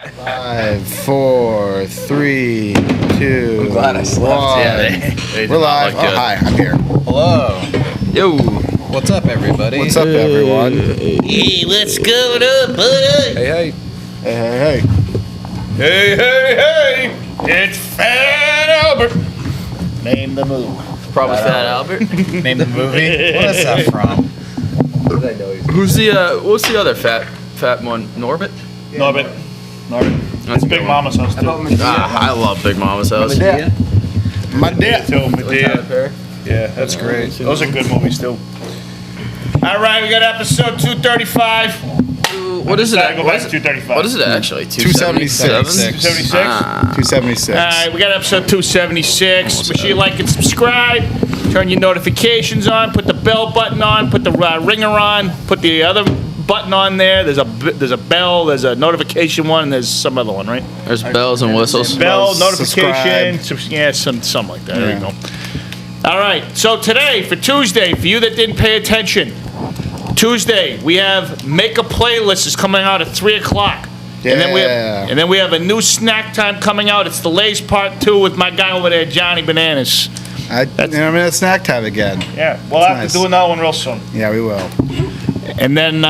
5, 4, 3, 2, I'm glad I slept. 1. Yeah, We're live. Oh, hi, I'm here. Hello. Yo. What's up, everybody? What's up, everyone? Hey, what's going on, buddy? Hey. Hey. Hey, it's Fat Albert. Name the move. Probably Fat Albert. Name the movie. What is that from? Who's the what's the other fat one? Norbit? Norbit. That's a Big good one. Mama's house, too. I love Big Mama's house. My dad, too. Yeah, that's great. Those are good movies, too. All right, we got episode 235. What is it? Go back to 235. What is it actually? 276. 276? 276. All right, we got episode 276. Make sure you like and subscribe. Turn your notifications on. Put the bell button on. Put the ringer on. Put the other button on there. There's a bell. There's a notification one. And there's some other one, right? There's bells and whistles. Bell, Subscribe. notification. Yeah, something like that. There you go. All right. So today, for Tuesday, for you that didn't pay attention, Tuesday we have Make a Playlist is coming out at 3 o'clock. Yeah. And then we have a new snack time coming out. It's the Lay's Part 2 with my guy over there, Johnny Bananas. I'm at snack time again. Yeah, we'll That's have nice. to do another one real soon. Yeah, we will. And then,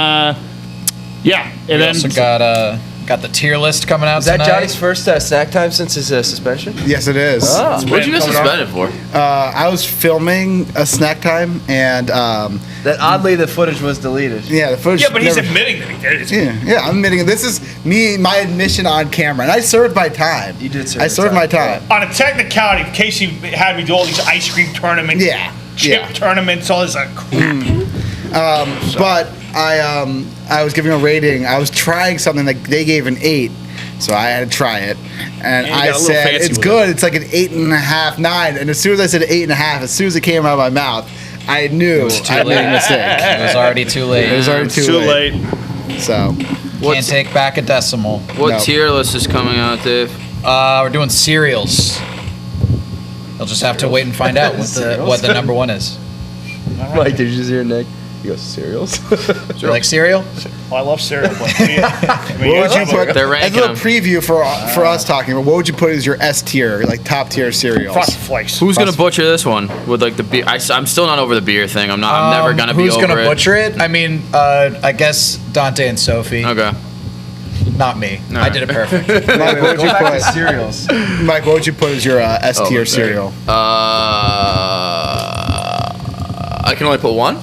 We also got the tier list coming out Is that tonight. Johnny's first snack time since his suspension? Yes, it is. Oh. What'd you get suspended for? I was filming a snack time, and That oddly the footage was deleted. yeah, the footage. yeah, but he's never- admitting that he did it. Yeah, I'm admitting it. This is my admission on camera, and I served my time. You did serve I your served time. my time. On a technicality, Casey had me do all these ice cream tournaments, chip tournaments, all this crap. But I was giving a rating. I was trying something that they gave an 8, so I had to try it, and Yeah, you I got a little said fancy it's with good. It's like an 8.5, 9. And as soon as I said 8.5, as soon as it came out of my mouth, I knew I made a mistake. It was already too late. It was already too late. So Can't take back a decimal. What No. tier list is coming out, Dave? We're doing cereals. You'll just have to wait and find out what the number one is. Mike, did you just hear Nick? He goes, cereals? You like cereal? Well, I love cereal, but what would you put? They're As a ranking little them. preview for us talking about, what would you put as your S tier, like top tier cereals? Frosted Flakes. Who's gonna butcher this one with like the beer? I'm still not over the beer thing. I'm never gonna be Who's over gonna it. butcher it? I mean, I guess Dante and Sophie. Okay. Not me. All I did it perfect. Mike, what would you put? cereals. Mike, what would you put as your S tier cereal? I can only put one.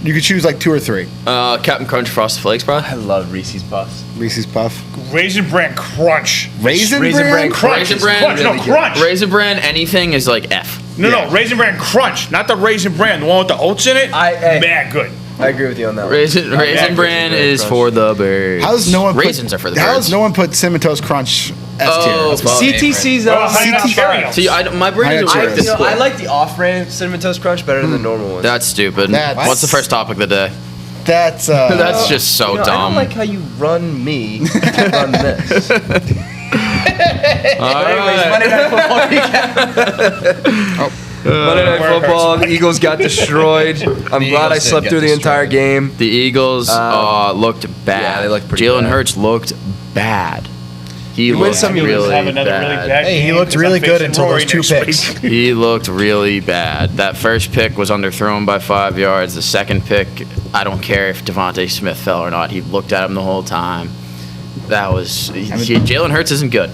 You could choose like 2 or 3. Captain Crunch Frosted Flakes, probably. I love Reese's Puffs. Reese's Puff. Raisin Bran Crunch. Raisin Raisin Bran? Bran Crunch. Raisin It's Bran, Crunch. No, really good. Crunch. Raisin Bran, anything is like F. No, Raisin Bran Crunch. Not the Raisin Bran. The one with the oats in it. Hey. Mad good. I agree with you on that one. Raisin Bran is for the birds. How's no one Raisins are for the How birds. has no one put Cinnamon Toast Crunch S tier? Oh, fuck. CTC's Well, Honey Nut Cheerios. See, my brain is I- awake you this know, quick. I like the off-brand Cinnamon Toast Crunch better than the normal one. That's stupid. That's- What's the first topic of the day? That's That's just so I dumb. don't like how you run me to run this. All Anyways, right. Monday Night Football recap. Monday Night Football, the Eagles got destroyed. I'm glad I Eagles did slept get through the entire destroyed. game. The Eagles looked bad. yeah, they looked pretty Jalen bad. Hurts looked bad. He wins looked some, you lose. really Have another bad. really bad Hey, he game looked 'cause really I'm good facing until Rory those 2 next picks. week. He looked really bad. That first pick was underthrown by 5 yards. The second pick, I don't care if Devontae Smith fell or not. He looked at him the whole time. That was Jalen Hurts isn't good.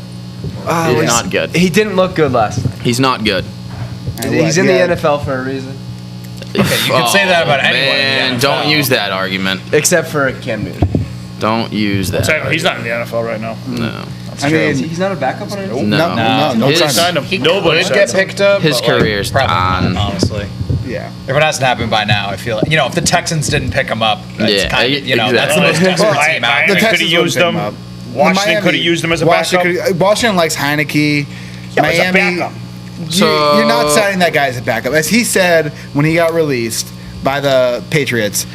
He's not good. He didn't look good last night. He's not good. He's in the NFL for a reason. Okay, you can say that about anyone. Man, in the don't NFL. use that argument. Except for Cam Newton. Don't use that. Tell you what, he's not in the NFL right now. No. I mean, He's not a backup on our team? No. no His- time. Signed him. He Nobody could get signed him. picked up. His but, like, career's probably done. not, honestly. Yeah. If it hasn't happened by now, I feel like, if the Texans didn't pick him up, that's Yeah, kind of, that's the exactly. most desperate Well, team out Miami The there. could have Texans used wouldn't him. pick him up. Washington Miami- could have used him as a Washington backup. Washington likes Heineke. Yeah, but as a Miami, backup. you're not signing that guy as a backup. As he said when he got released by the Patriots,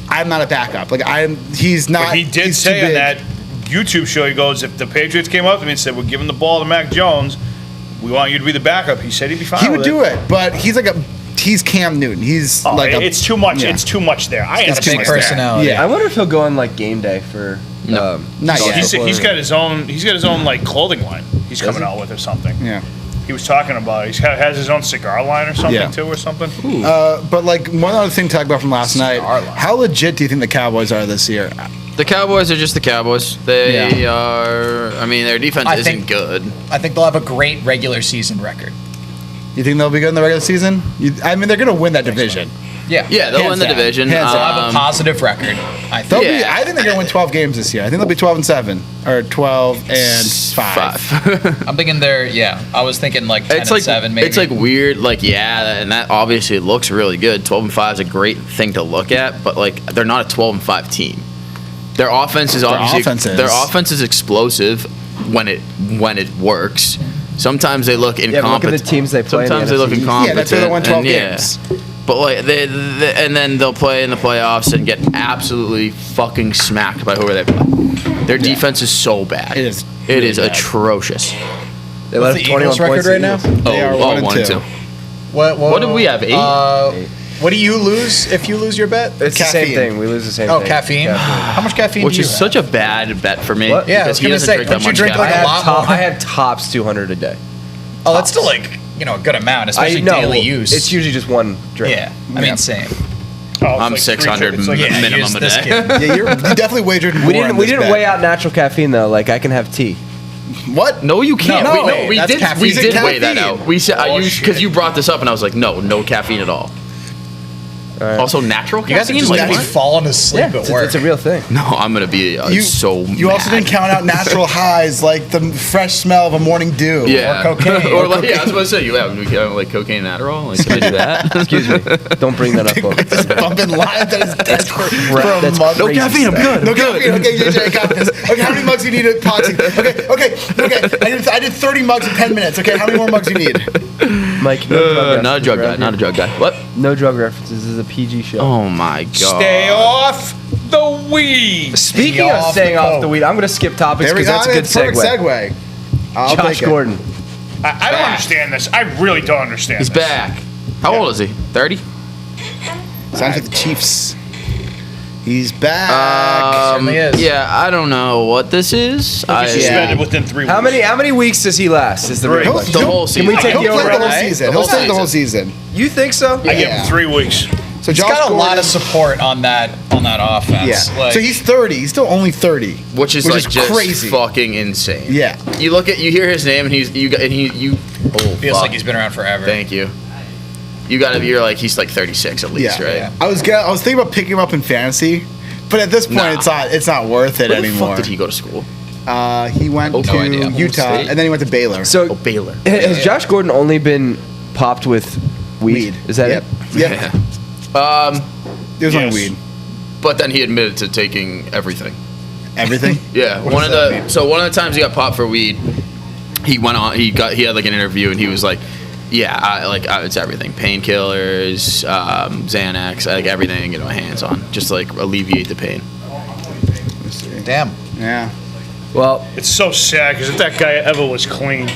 I'm not a backup. He's not. But he did he's say too on big. that YouTube show, he goes, if the Patriots came up to me and said, we're giving the ball to Mac Jones, we want you to be the backup. He said he'd be fine He with would do it, but he's Cam Newton. He's Oh, like it's too much. yeah. It's too much there. I It's understand too Big much that. personality. Yeah. I wonder if he'll go on like game day for No. Not yet. He's got his own. He's got his own like clothing line. He's coming out with or something. Yeah. He was talking about. He has his own cigar line or something too, or something. But like one other thing to talk about from last night. How legit do you think the Cowboys are this year? The Cowboys are just the Cowboys. They are. I mean, their defense isn't good. I think they'll have a great regular season record. You think they'll be good in the regular season? I mean, they're going to win that division. Yeah. Yeah, they'll win the down. division. Hands They'll down. have a positive record. I They'll think. be, I think they're going to win 12 games this year. I think they'll be 12-7 or 12-5. I'm thinking they're. Yeah. I was thinking like 10-7 maybe. It's like weird, like and that obviously looks really good. 12-5 is a great thing to look at, but like they're not a 12-5 team. Their offense is obviously their offense is explosive when it works. Sometimes they look incompetent. Yeah, look at the teams they play. Sometimes they look incompetent. Yeah, that's why they won 12 games. But like and then they'll play in the playoffs and get absolutely fucking smacked by whoever they play. Their defense is so bad. It is. It is atrocious. They What's let the 21 Eagles' record points right now? They are 1 and 2. What did we have? 8? What do you lose if you lose your bet? It's the same Caffeine. thing. We lose the same Oh, thing. caffeine. How much caffeine Which do you is have? such a bad bet for me. What? Yeah, I because was he gonna doesn't say, drink that don't you much drink like caffeine. a lot more? I have tops 200 a day. Oh, that's still like a good amount, especially daily use. It's usually just one drink. Yeah, I mean same. Oh, it's I'm like 600 it's like minimum use a this day. kid. Yeah, you definitely wagered more. We didn't. on We this didn't bet. weigh out natural caffeine though. Like I can have tea. What? No, you can't. No, we that's did. caffeine. We Is it did weigh that caffeine? out. We said Oh, because shit. you brought this up, and I was like, no caffeine at all. Right. Also, natural You guys are caffeine. just Like, gonna be what? falling asleep at It's work. a real thing. No, I'm gonna be so. You also mad. didn't count out natural highs like the fresh smell of a morning dew. Yeah. Or cocaine. or like, yeah, I was about to say, we count like cocaine and Adderall. Like, can I do that? Excuse me. Don't bring that up. folks. Just bumping lines at his desk for a That's month. crazy caffeine, I'm stuff. good. No caffeine. Okay, JJ, I got this. Okay, how many mugs do you need at Potsy? Okay. I did 30 mugs in 10 minutes. Okay, how many more mugs do you need? Mike, no Not a drug guy. Not a drug guy. What? No drug references. This is a PG show. Oh my god. Stay off the weed. Speaking of off staying the off coke. the weed, I'm gonna skip topics There we because go. that's a good Perfect segue. segue. I'll Josh take it. Gordon. I don't understand this. I really don't understand. He's this. back. How old is he? 30? Signs with the Chiefs. He's back. Certainly is. Yeah, I don't know what this is. He's suspended within 3 weeks. How many weeks does he last? Is the real He'll- question. The whole season. we take He'll the play over the whole on that? season. The He'll whole stay the whole season. You think so? I give him 3 weeks. So He's Josh got a Gordon, lot of support on that offense. Yeah. Like, So he's 30. He's still only 30. Which is like just crazy. fucking insane. Yeah. You hear his name, and you. Oh, feels fuck. like he's been around forever. Thank you. You're like he's like 36 at least, Yeah. right? Yeah. I was thinking about picking him up in fantasy, but at this point Nah. it's not worth it Where the anymore. fuck did he go to school? He went No to idea. Utah State? and then he went to Baylor. So Oh, Baylor. has Josh Gordon only been popped with weed? Is that Yep. it? Yep. It was only Yes. weed. But then he admitted to taking everything. Everything. Yeah, one of the times he got popped for weed, he went on. He had like an interview, and he was like, "Yeah, it's everything: painkillers, Xanax, like everything. You know, hands on, just like alleviate the pain." Let's see. Damn. Yeah. Well, It's so sad because if that guy ever was clean,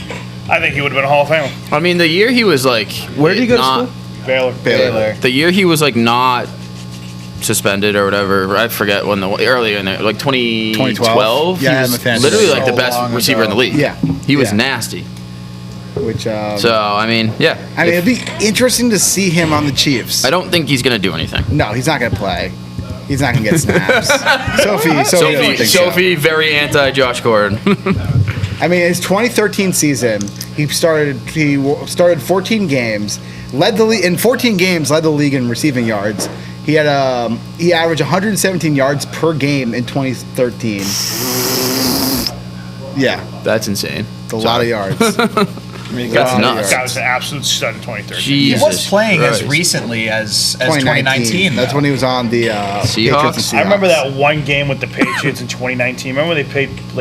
I think he would have been a Hall of Famer. I mean, the year he was like, where did he go to not- school? Baylor. Baylor. The year he was like not suspended or whatever. I forget when earlier in there, like 2012. Yeah, I he had was him in fantasy. literally like So the best long receiver in the ago. league. Yeah. he was Yeah. nasty. Which So I mean, yeah. I mean, it'd be interesting to see him on the Chiefs. I don't think he's gonna do anything. No, he's not gonna play. He's not gonna get snaps. Sophie, I don't think so. Sophie, very anti Josh Gordon. I mean, his 2013 season, he started 14 games, led the league in 14 games, led the league in receiving yards. He averaged 117 yards per game in 2013. Yeah, That's insane. it's a lot of yards. That's nuts. That was an absolute stud in 2013. He Jesus was playing as Christ. recently as 2019. That's though. when he was on the Patriots and Seahawks? I remember Seahawks. that one game with the Patriots in 2019. Remember they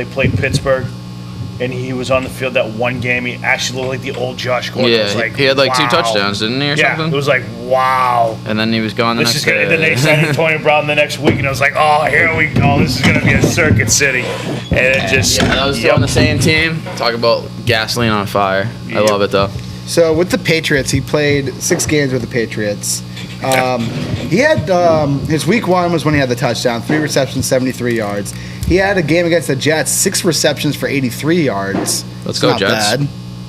played Pittsburgh, and he was on the field that one game. He actually looked like the old Josh Gordon. It was Yeah, like, he had like 2 wow. touchdowns, didn't he, or Yeah, something? it was like, wow. And then he was gone the This next is gonna. day. Then they signed Antonio Brown the next week, and I was like, "Oh, here we go. This is gonna be a circuit city." And it just. Yeah, that was yep. on the same team. Talk about gasoline on fire. I Yep. love it though. So with the Patriots, he played 6 games with the Patriots. He had his week 1 was when he had the touchdown, 3 receptions, 73 yards. He had a game against the Jets, 6 receptions for 83 yards. Let's It's go, not Jets. bad.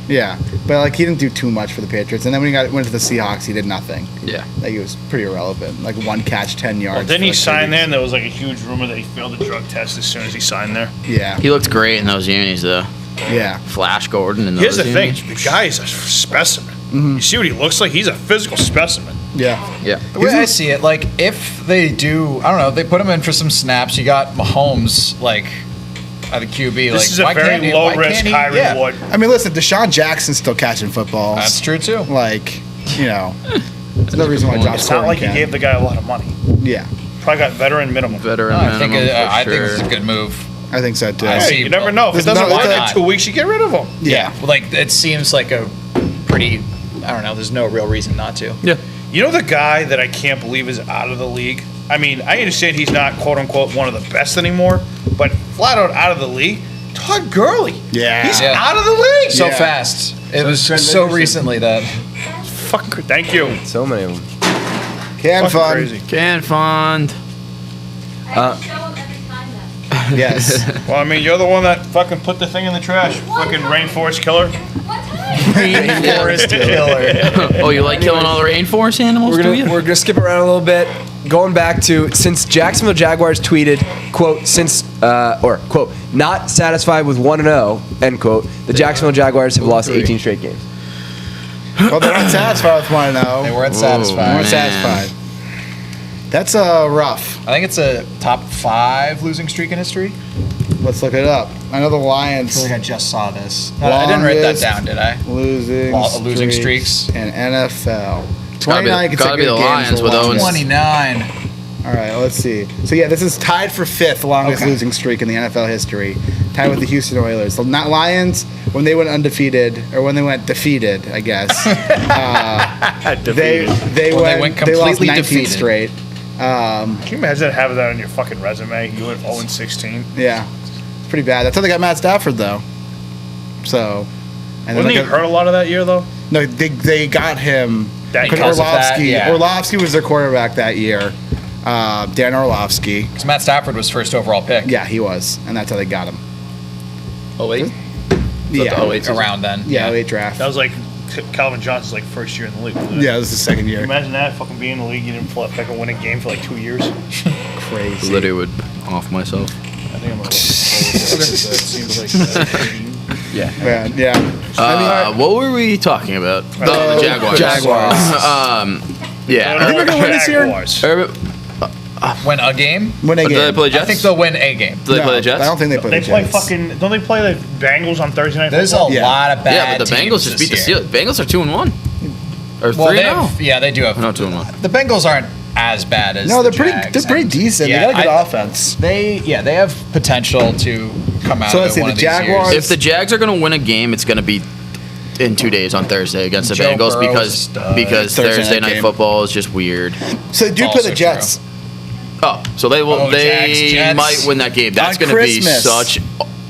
Yeah, but like he didn't do too much for the Patriots. And then when he went to the Seahawks, he did nothing. Yeah. Like he was pretty irrelevant. Like 1 catch, 10 yards. Well, didn't he for, like, 2 sign there? weeks. And there was like a huge rumor that he failed the drug test as soon as he signed there. Yeah, He looked great in those unis, though. yeah. Flash Gordon in those Here's the thing: unis. the guy is a specimen. You see what he looks like? He's a physical specimen. Yeah. Yeah. The way I see it, like if they do, I don't know, they put him in for some snaps. You got Mahomes, like at the QB. This like, is a why very can't he- low why risk, can't he- high yeah. reward. I mean, listen, Deshaun Jackson's still catching footballs. That's true too. Like, there's no reason why Josh It's not Gordon like he can't. gave the guy a lot of money. Yeah, Probably got veteran minimum. Veteran No, I think minimum, for I think sure. it's a good move. I think so too. I see. Hey, you never know. If it There's doesn't no- work it's in a- 2 weeks, you get rid of him. Yeah. Like it seems like a pretty. I don't know. There's no real reason not to. Yeah. You know the guy that I can't believe is out of the league? I mean, I understand he's not quote unquote one of the best anymore, but flat out of the league, Todd Gurley. Yeah. He's Yeah. out of the league. So Yeah. fast. It was Trent so Richardson. recently that. Fuck. Thank you. So many of them. Can Fucking fun. crazy. Can fund. I show him every time then. Yes. Well, I mean, you're the one that fucking put the thing in the trash. Fucking rainforest killer. What time? Rainforest killer. Oh, you like killing all the rainforest animals, do you? We're gonna skip around a little bit. Going back to since Jacksonville Jaguars tweeted, quote, quote, not satisfied with 1-0, end quote, the Jacksonville Jaguars have lost 18 straight games. Well, they're not satisfied with 1-0. They weren't They satisfied. weren't satisfied. That's rough. I think it's a top 5 losing streak in history. Let's look it up. I know the I Lions feel like I just saw this. No, I didn't write that Longest down, did I? losing streaks. in NFL. Gotta be 29 the consecutive games Lions for with longest. 29. All right, let's see. So yeah, this is tied for 5th longest Okay. losing streak in the NFL history, tied with the Houston Oilers. The not Lions when they went undefeated or when they went defeated, I guess. They went they lost completely 19 defeated. straight. Can you imagine having that on your fucking resume? You went 0-16. Yeah, it's pretty bad. That's how they got Matt Stafford though. So, and Wasn't he they got- hurt a lot of that year though? No, they got him That because because of that, Orlovsky. yeah. Orlovsky was their quarterback that year. Dan Orlovsky. Because Matt Stafford was first overall pick. Yeah, he was, and that's how they got him. Oh, wait. Yeah, the 08 season? Around then. yeah, late draft. That was like Calvin Johnson's like first year in the league. wasn't it? Yeah, it was the second Can you year. imagine that? Fucking being in the league, you didn't pick a winning game for like 2 years. Crazy. Literally would off myself. I think I'm gonna look forward to it. It seems like Man, yeah. What were we talking about? The Jaguars. Jaguars. Yeah. I think they're gonna win this year. Jaguars. Win a game? When they Do they game. play Jets? I think they'll win a game. Do they play the Jets? I don't think they play They the play Jets. fucking. Don't they play the Bengals on Thursday night? There's a football? Yeah. lot of bad Yeah, but the Bengals teams just beat the this year. Steelers. Bengals are 2-1. Or Well, 3-0. yeah, they do have. No, 2-1. The Bengals aren't as bad as No, the they're Jags, pretty and- decent. Yeah, they got a good I- offense. They have potential to come out So of let's it see, one the of these years. Jaguars- If the Jags are going to win a game, it's going to be in 2 days on Thursday against the Joe Bengals Burrow's because a stud. Thursday Thursday night night game. football is just weird. So they do It's play the also Jets. Oh, so they will. Oh, they Jets. might win that game. That's On going to be Christmas. such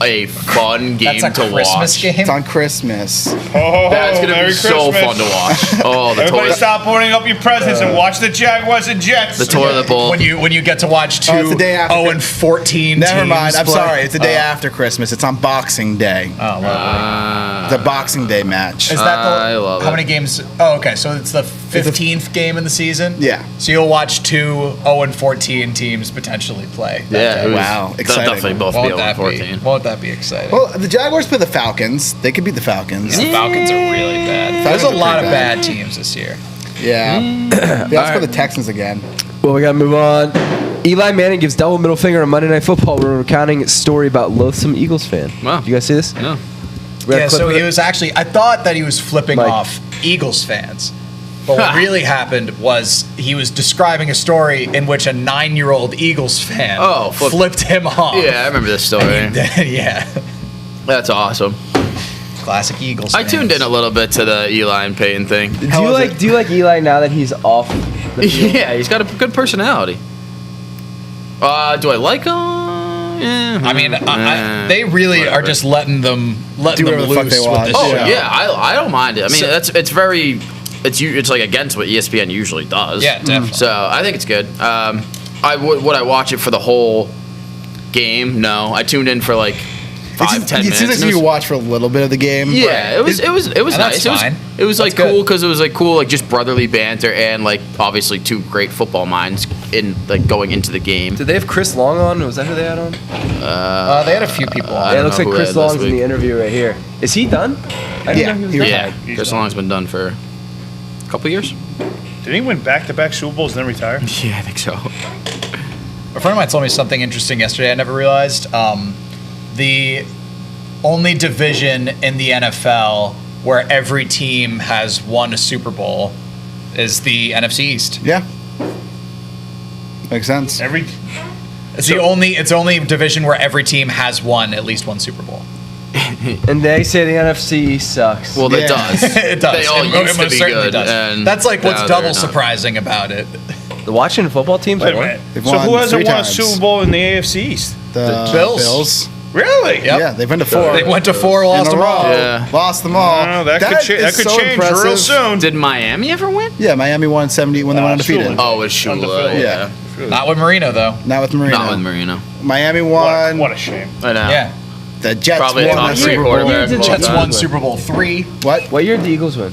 a fun game That's a to Christmas watch. game. It's on Christmas. Oh, That's going to Merry be so Christmas. fun to watch. Oh, the Everybody toilet, stop opening up your presents and watch the Jaguars and Jets. the toilet bowl. When you get to watch two Oh, it's the day after. 0-14 Never teams mind. I'm play. sorry. It's the day after Christmas. It's on Boxing Day. Oh, lovely. The Boxing Day match. Is that I love how it. many games? Oh, okay. So it's the 15th game in the season. Yeah. So you'll watch two 0-14 teams potentially play. that Yeah, day. it was, Wow, they'll exciting. definitely both Won't be that 14. be? Won't that be exciting? Well, the Jaguars play the Falcons. They could beat the Falcons. the Falcons are really bad. There's Falcons a are lot of pretty bad. bad teams this year. Yeah. They also play the Texans again. Well, we gotta move on. Eli Manning gives double middle finger on Monday Night Football. We're recounting a story about loathsome Eagles fan. Wow. Did you guys see this? No. We got a Yeah, clip so of he it. was actually, I thought that he was flipping Mike. off Eagles fans. But what really happened was he was describing a story in which a 9-year-old Eagles fan flipped him off. Yeah, I remember this story. Yeah. That's awesome. Classic Eagles I fans. tuned in a little bit to the Eli and Peyton thing. Do you like Eli now that he's off the field? Yeah, he's got a good personality. Do I like him? Yeah. I mean, they really are just letting them Do them whatever the fuck loose they with want. this Oh show. yeah, I don't mind it. I mean, So- it's like against what ESPN usually does. Yeah, definitely. So I think it's good. Would I watch it for the whole game, no. I tuned in for like 5-10 minutes. It seems like you watch for a little bit of the game. Yeah, it was nice. fine. It was like That's cool good. because it was like cool, like just brotherly banter and like obviously two great football minds in like going into the game. Did they have Chris Long on? Was that who they had on? They had a few people on. I Yeah, it don't looks know like who Chris had last Long's in week. the interview right here. Is he done? I didn't Yeah, know he was Yeah, done. Chris Long's been done for a couple years. Did he win back-to-back Super Bowls and then retire? Yeah, I think so. A friend of mine told me something interesting yesterday I never realized. The only division in the NFL where every team has won a Super Bowl is the NFC East. Yeah. Makes sense. It's the only division where every team has won at least one Super Bowl. And they say the NFC sucks. Well, Yeah. it does. It does. They all It used to most be certainly good, does. and That's like what's now they're double not. surprising about it. The Washington football teams Wait a won. minute. They've So who won hasn't 3 won a times. Super Bowl in the AFC East? The Bills. Really? Yep. Yeah, they've been to 4. They went to 4, lost in a them all. row. Yeah. Lost them all. Oh, that could is change so real impressive. soon. Did Miami ever win? Yeah, Miami won 70 when they went undefeated. Shula. Oh, it's Shula. Undefeated. Yeah. Not with Marino though. Not with Marino. Not with Marino. Miami won. What a shame. I know. Yeah. The Jets Probably a won top the 3 Super Bowl. quarterback. of all Jets time. won Super Bowl 3. What? What year did the Eagles win?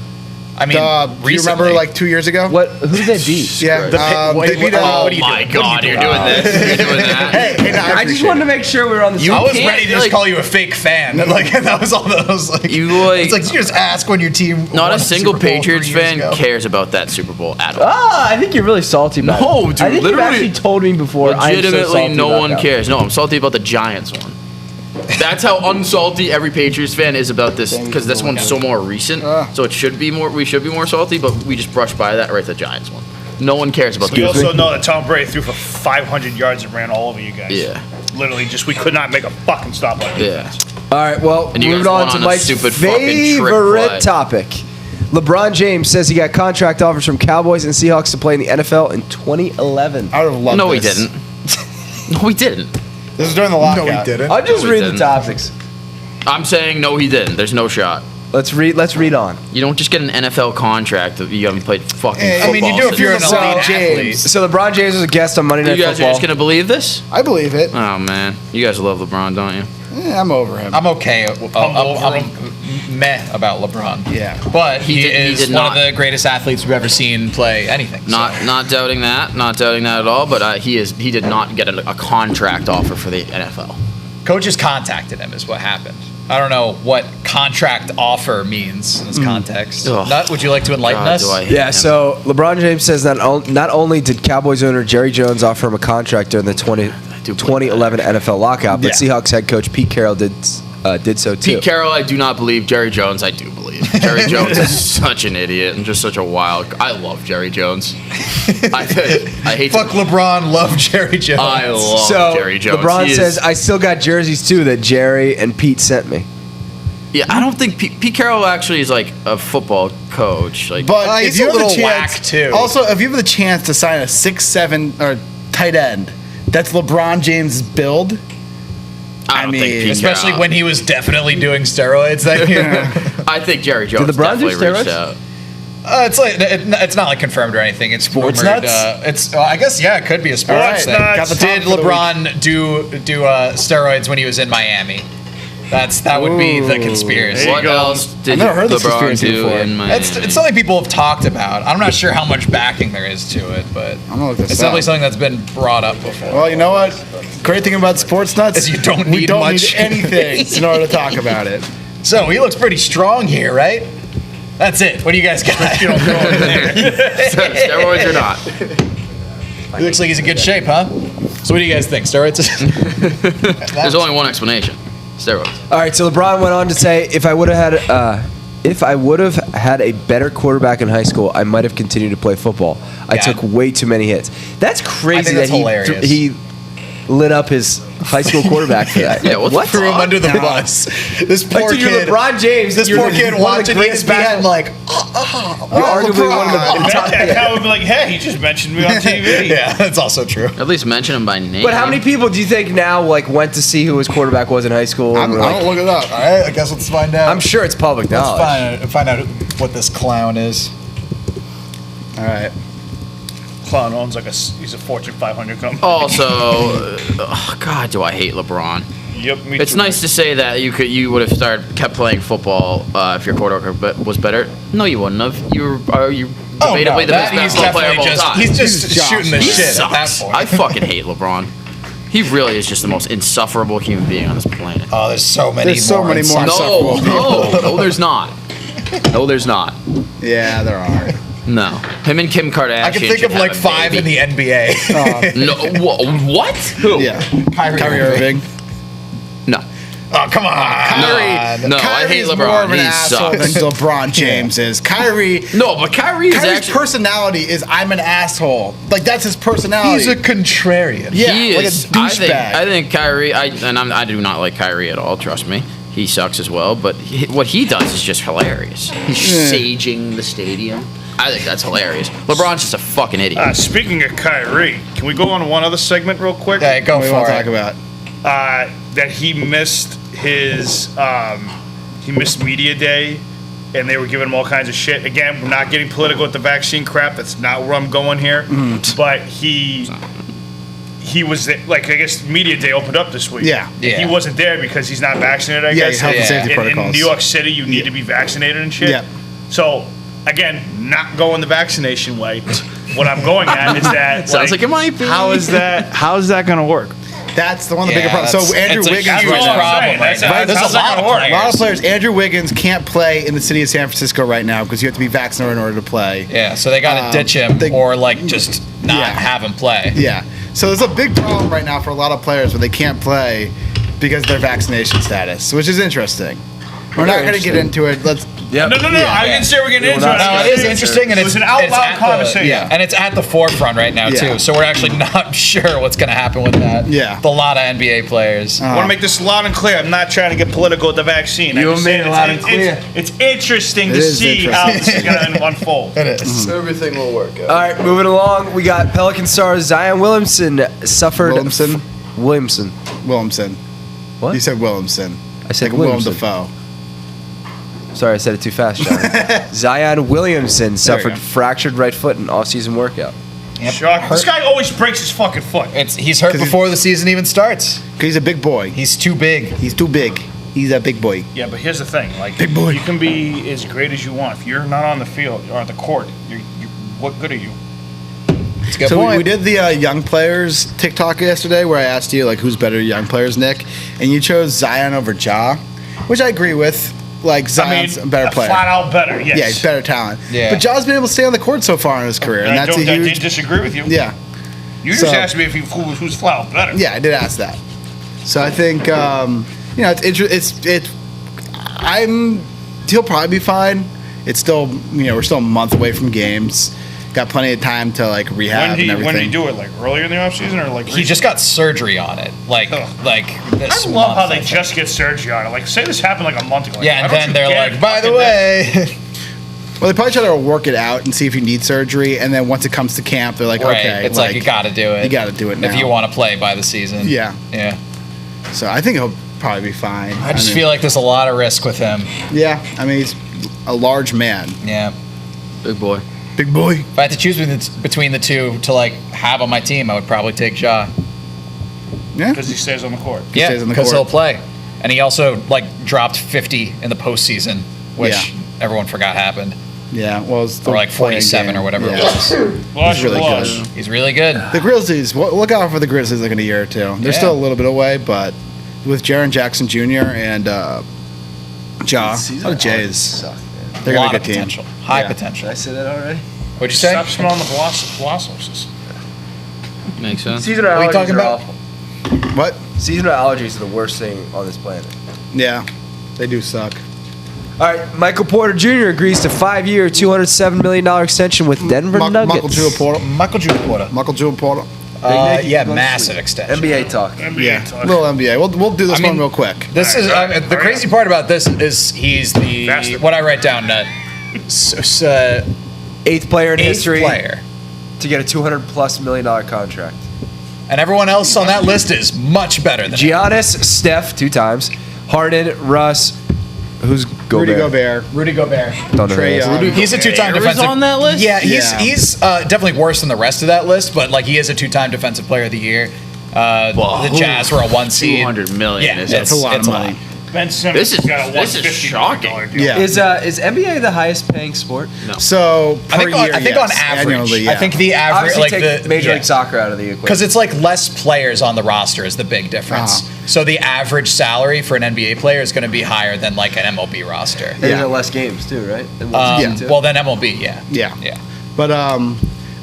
I mean, Do you remember recently. like 2 years ago? What? Who did they beat? Yeah, What- they beat oh, out. are you My doing? God, you're doing this. You're doing that. Hey, no, I just appreciate wanted it. to make sure we were on the I same was can't, ready to just like- call you a fake fan. Like that was all that was like. You, like- it's like you just ask when your team. Not won a single Super Bowl 3 Patriots years fan ago. cares about that Super Bowl at all. Ah, I think you're really salty about No, it. dude, I think literally- you've actually told me before. I'm so Legitimately, salty no about one that. cares. No, I'm salty about the Giants one. That's how unsalty every Patriots fan is about this, because this one's so more recent. So it should be more. We should be more salty, but we just brushed by that right. The Giants one. No one cares about We the also know that Tom Brady threw for 500 yards and ran all over you guys. Yeah. Literally, just we could not make a fucking stop on it. Yeah. All right, well, And you moving guys on won to on a Mike's stupid fucking trick favorite play. topic. LeBron James says he got contract offers from Cowboys and Seahawks to play in the NFL in 2011. I would have loved No, he this. didn't. No, he didn't. This was during the lockout. No, he didn't. I'll just No, he read the didn't. topics. I'm saying no, he didn't. There's no shot. Let's read on. You don't just get an NFL contract if you haven't played fucking football. I mean, you do if you're an since- elite LeBron athlete. James. So LeBron James was a guest on Monday Night You guys are Football. just gonna believe this? I believe it. Oh man, you guys love LeBron, don't you? I'm over him. I'm okay. over I'm meh about LeBron. Yeah. But he did is did one not. of the greatest athletes we've ever seen play anything. so. Not doubting that, not doubting that at all. But he did not get a contract offer for the NFL. Coaches contacted him is what happened. I don't know what contract offer means in this context. Ugh. Nut, would you like to enlighten God, us? do I hate Yeah, him. so LeBron James says that not only did Cowboys owner Jerry Jones offer him a contract during the 2011 NFL lockout, but Yeah. Seahawks head coach Pete Carroll did so too. Pete Carroll, I do not believe. Jerry Jones, I do believe. Jerry Jones is such an idiot and just such a wild. I love Jerry Jones. I hate. Fuck LeBron, love Jerry Jones. I love So Jerry Jones. LeBron He is- says, "I still got jerseys too that Jerry and Pete sent me." "Yeah, I don't think Pete Carroll actually is like a football coach. Like, But he's if you a have the little chance, whack, too. Also, if you have the chance to sign a 6'7" or tight end, that's LeBron James' build. I don't I think mean, Pete Especially Carroll- when he was definitely doing steroids that year. I think Jerry Jones LeBron do definitely reached steroids? out. It's like it's not like confirmed or anything. It's Sports rumored. nuts? It's I guess yeah, it could be a sports All right, thing. got the Did top for the LeBron do steroids when he was in Miami? That would be the conspiracy. There you What go. else did I've never heard this LeBron conspiracy do before. in Miami? It's something people have talked about. I'm not sure how much backing there is to it, but I'm gonna look this it's up. definitely something that's been brought up before. Well, you know what? Great thing about sports nuts Is you don't we need don't much. need anything in order to talk about it. So he looks pretty strong here, right? That's it. What do you guys got? Steroids or not? He looks like he's in good shape, huh? So what do you guys think? Steroids? There's only one explanation: steroids. All right, so LeBron went on to say, "If I would have had a better quarterback in high school, I might have continued to play football. I Yeah. took way too many hits." That's crazy I think that's that hilarious. he lit up his high school quarterback for that. Yeah, what the Threw him fuck? under the bus. This Like, poor dude, you're kid. LeBron James. This you're poor kid one of the watching greatest ESPN basketball. like, You're arguably one of the That entire. guy would be like, hey, he just mentioned me on TV. yeah, that's also true. At least mention him by name. But how many people do you think now like went to see who his quarterback was in high school? and were like- I'll look it up. All right, I guess let's find out. I'm sure it's public knowledge. Let's find out what this clown is. All right. Clown owns he's a Fortune 500 company. Also, God, do I hate LeBron. Yep, me It's too. nice to say that you would have kept playing football if your quarterback was better. No, you wouldn't have. You're debatably the best basketball player of all time. He's just shooting the He shit at that sucks. point. I fucking hate LeBron. He really is just the most insufferable human being on this planet. Oh, there's so many There's so many more. No, insufferable no, there's not. No, there's not. Yeah, there are. No. Him and Kim Kardashian. I can think should of like have a 5 in baby. the NBA. No, what? Who? Yeah. Kyrie Irving. No. Oh, come on. No, I hate Kyrie's more of LeBron. an He asshole sucks. than LeBron James is. Kyrie. No, but Kyrie's Kyrie's actually. personality is I'm an asshole. Like that's his personality. He's a contrarian. Yeah, He like a is. douchebag. I think Kyrie. I do not like Kyrie at all. Trust me, he sucks as well. But what he does is just hilarious. He's saging the stadium. I think that's hilarious. LeBron's just a fucking idiot. Speaking of Kyrie, can we go on one other segment real quick? Yeah, go What do you for want to it. talk about? That he missed his media day, and they were giving him all kinds of shit. Again, we're not getting political with the vaccine crap. That's not where I'm going here. But he was like, I guess media day opened up this week. Yeah. Yeah. He wasn't there because he's not vaccinated. I Yeah, guess health and safety in protocols. New York City, you need to be vaccinated and shit. Yeah. So again, not going the vaccination way. What I'm going at is that Sounds like it might be. How is that going to work? That's the one of the bigger problems. So Andrew it's a Wiggins huge right now. problem right now. That's There's how a lot of A lot of players. players. Andrew Wiggins can't play in the city of San Francisco right now because you have to be vaccinated in order to play. Yeah, so they got to ditch him or like just not Yeah. have him play. Yeah. So there's a big problem right now for a lot of players where they can't play because of their vaccination status, which is interesting. We're not going to get into it. Let's. Yep. No. I didn't say we're getting into it. No, it is interesting, and it was it's an out it's loud at conversation. Yeah. and it's at the forefront right now Yeah. too. So we're actually not sure what's going to happen with that. Yeah. The lot of NBA players. I want to make this loud and clear. I'm not trying to get political with the vaccine. You I'm just made saying it loud and clear. It's interesting to is see how this is going to unfold. It is. Everything will work out. All right, moving along. We got Pelican star Zion Williamson suffered. Williamson? Williamson. Williamson. What? You said Williamson. I said Like Willem Williamson. Dafoe. Sorry, I said it too fast, John. Zion Williamson suffered go. fractured right foot in off-season workout. Yep. Shock. This guy always breaks his fucking foot. He's hurt 'Cause before the season even starts. Because he's a big boy. He's too big. He's too big. He's a big boy. Yeah, but here's the thing. Like, Big boy. you can be as great as you want. If you're not on the field or on the court, you what good are you? It's a good So point. we did the young players TikTok yesterday where I asked you like who's better young players, Nick, and you chose Zion over Ja, which I agree with. Like Zion's a better player. Flat out better. Yes. Yeah, he's better talent. Yeah. But Ja's been able to stay on the court so far in his career, and I that's a didn't huge. disagree with you. Yeah, You just So- asked me if who's flat out better. yeah, I did ask that. So I think he'll probably be fine. It's still we're still a month away from games. Got plenty of time to like rehab and everything. When did he do it? Like earlier in the offseason or like He just got surgery on it. Like Ugh. this I love month, how they think. just get surgery on it. Like, say this happened like a month ago. Like, Yeah, why and don't then you they're get like, by the fucking way. Well, they probably try to work it out and see if you need surgery, and then once it comes to camp, they're like, Right. okay, It's like you got to do it. you gotta do it now. if you want to play by the season. Yeah. Yeah. So I think he'll probably be fine. I just feel like there's a lot of risk with him. Yeah, I mean he's a large man, Yeah. Big boy. big boy. If I had to choose between the two to like have on my team, I would probably take Ja. Yeah, Because he stays on the court. Yeah, stays on the because court. he'll play, and he also like dropped 50 in the postseason, which Yeah. everyone forgot happened, yeah. Well, it's the or like playing 47 game. or whatever Yeah. it was. Blush, really blush. good. He's really good. The Grizzlies. Look out for the Grizzlies like in a year or two. They're Yeah. still a little bit away, but with Jaren Jackson Jr. and Ja, a lot of Jays. They're a gonna lot be a of good team. potential, high Yeah. potential. Did I say that already? What'd you say? Stop smelling the blossoms. Makes sense. Seasonal What are you allergies talking are about? awful. What? Seasonal allergies are the worst thing on this planet. Yeah, they do suck. All right, Michael Porter Jr. agrees to 5-year, $207 million extension with Denver Nuggets. Michael Jewel Porter. Michael Jordan. Michael Jewel Porter. Nick, Yeah, go to massive sleep. extension. NBA talk. NBA Yeah, talk. little NBA. We'll do this I mean, one real quick. This is Alright, the crazy part about this is he's the Faster. what I write down. Eighth player in Eighth history player, to get a $200+ million contract. and everyone else on that list is much better than him. Giannis, Steph, 2 times. Harden, Russ. Who's Gobert? Rudy Gobert. Rudy Gobert. Don't know who Trey that is. Young. He's a two-time Gobert defensive. is on that list? Yeah, Yeah. he's definitely worse than the rest of that list, but like he is a two-time defensive player of the year. The Jazz were a 1 seed. 200 million. Yeah, is That's a lot it's of money. Ben Simmons This is- got a this is $150 shocking. million deal. Yeah. Is NBA the highest paying sport? So I think, per year, I think yes. on average, Annually, yeah. I think the average, Obviously, like take the Major League Soccer out of the equation. because it's like less players on the roster is the big difference. So the average salary for an NBA player is going to be higher than like an MLB roster. They Yeah. have less games too, right? Than one season, too? Well, then MLB, yeah. Yeah. Yeah. But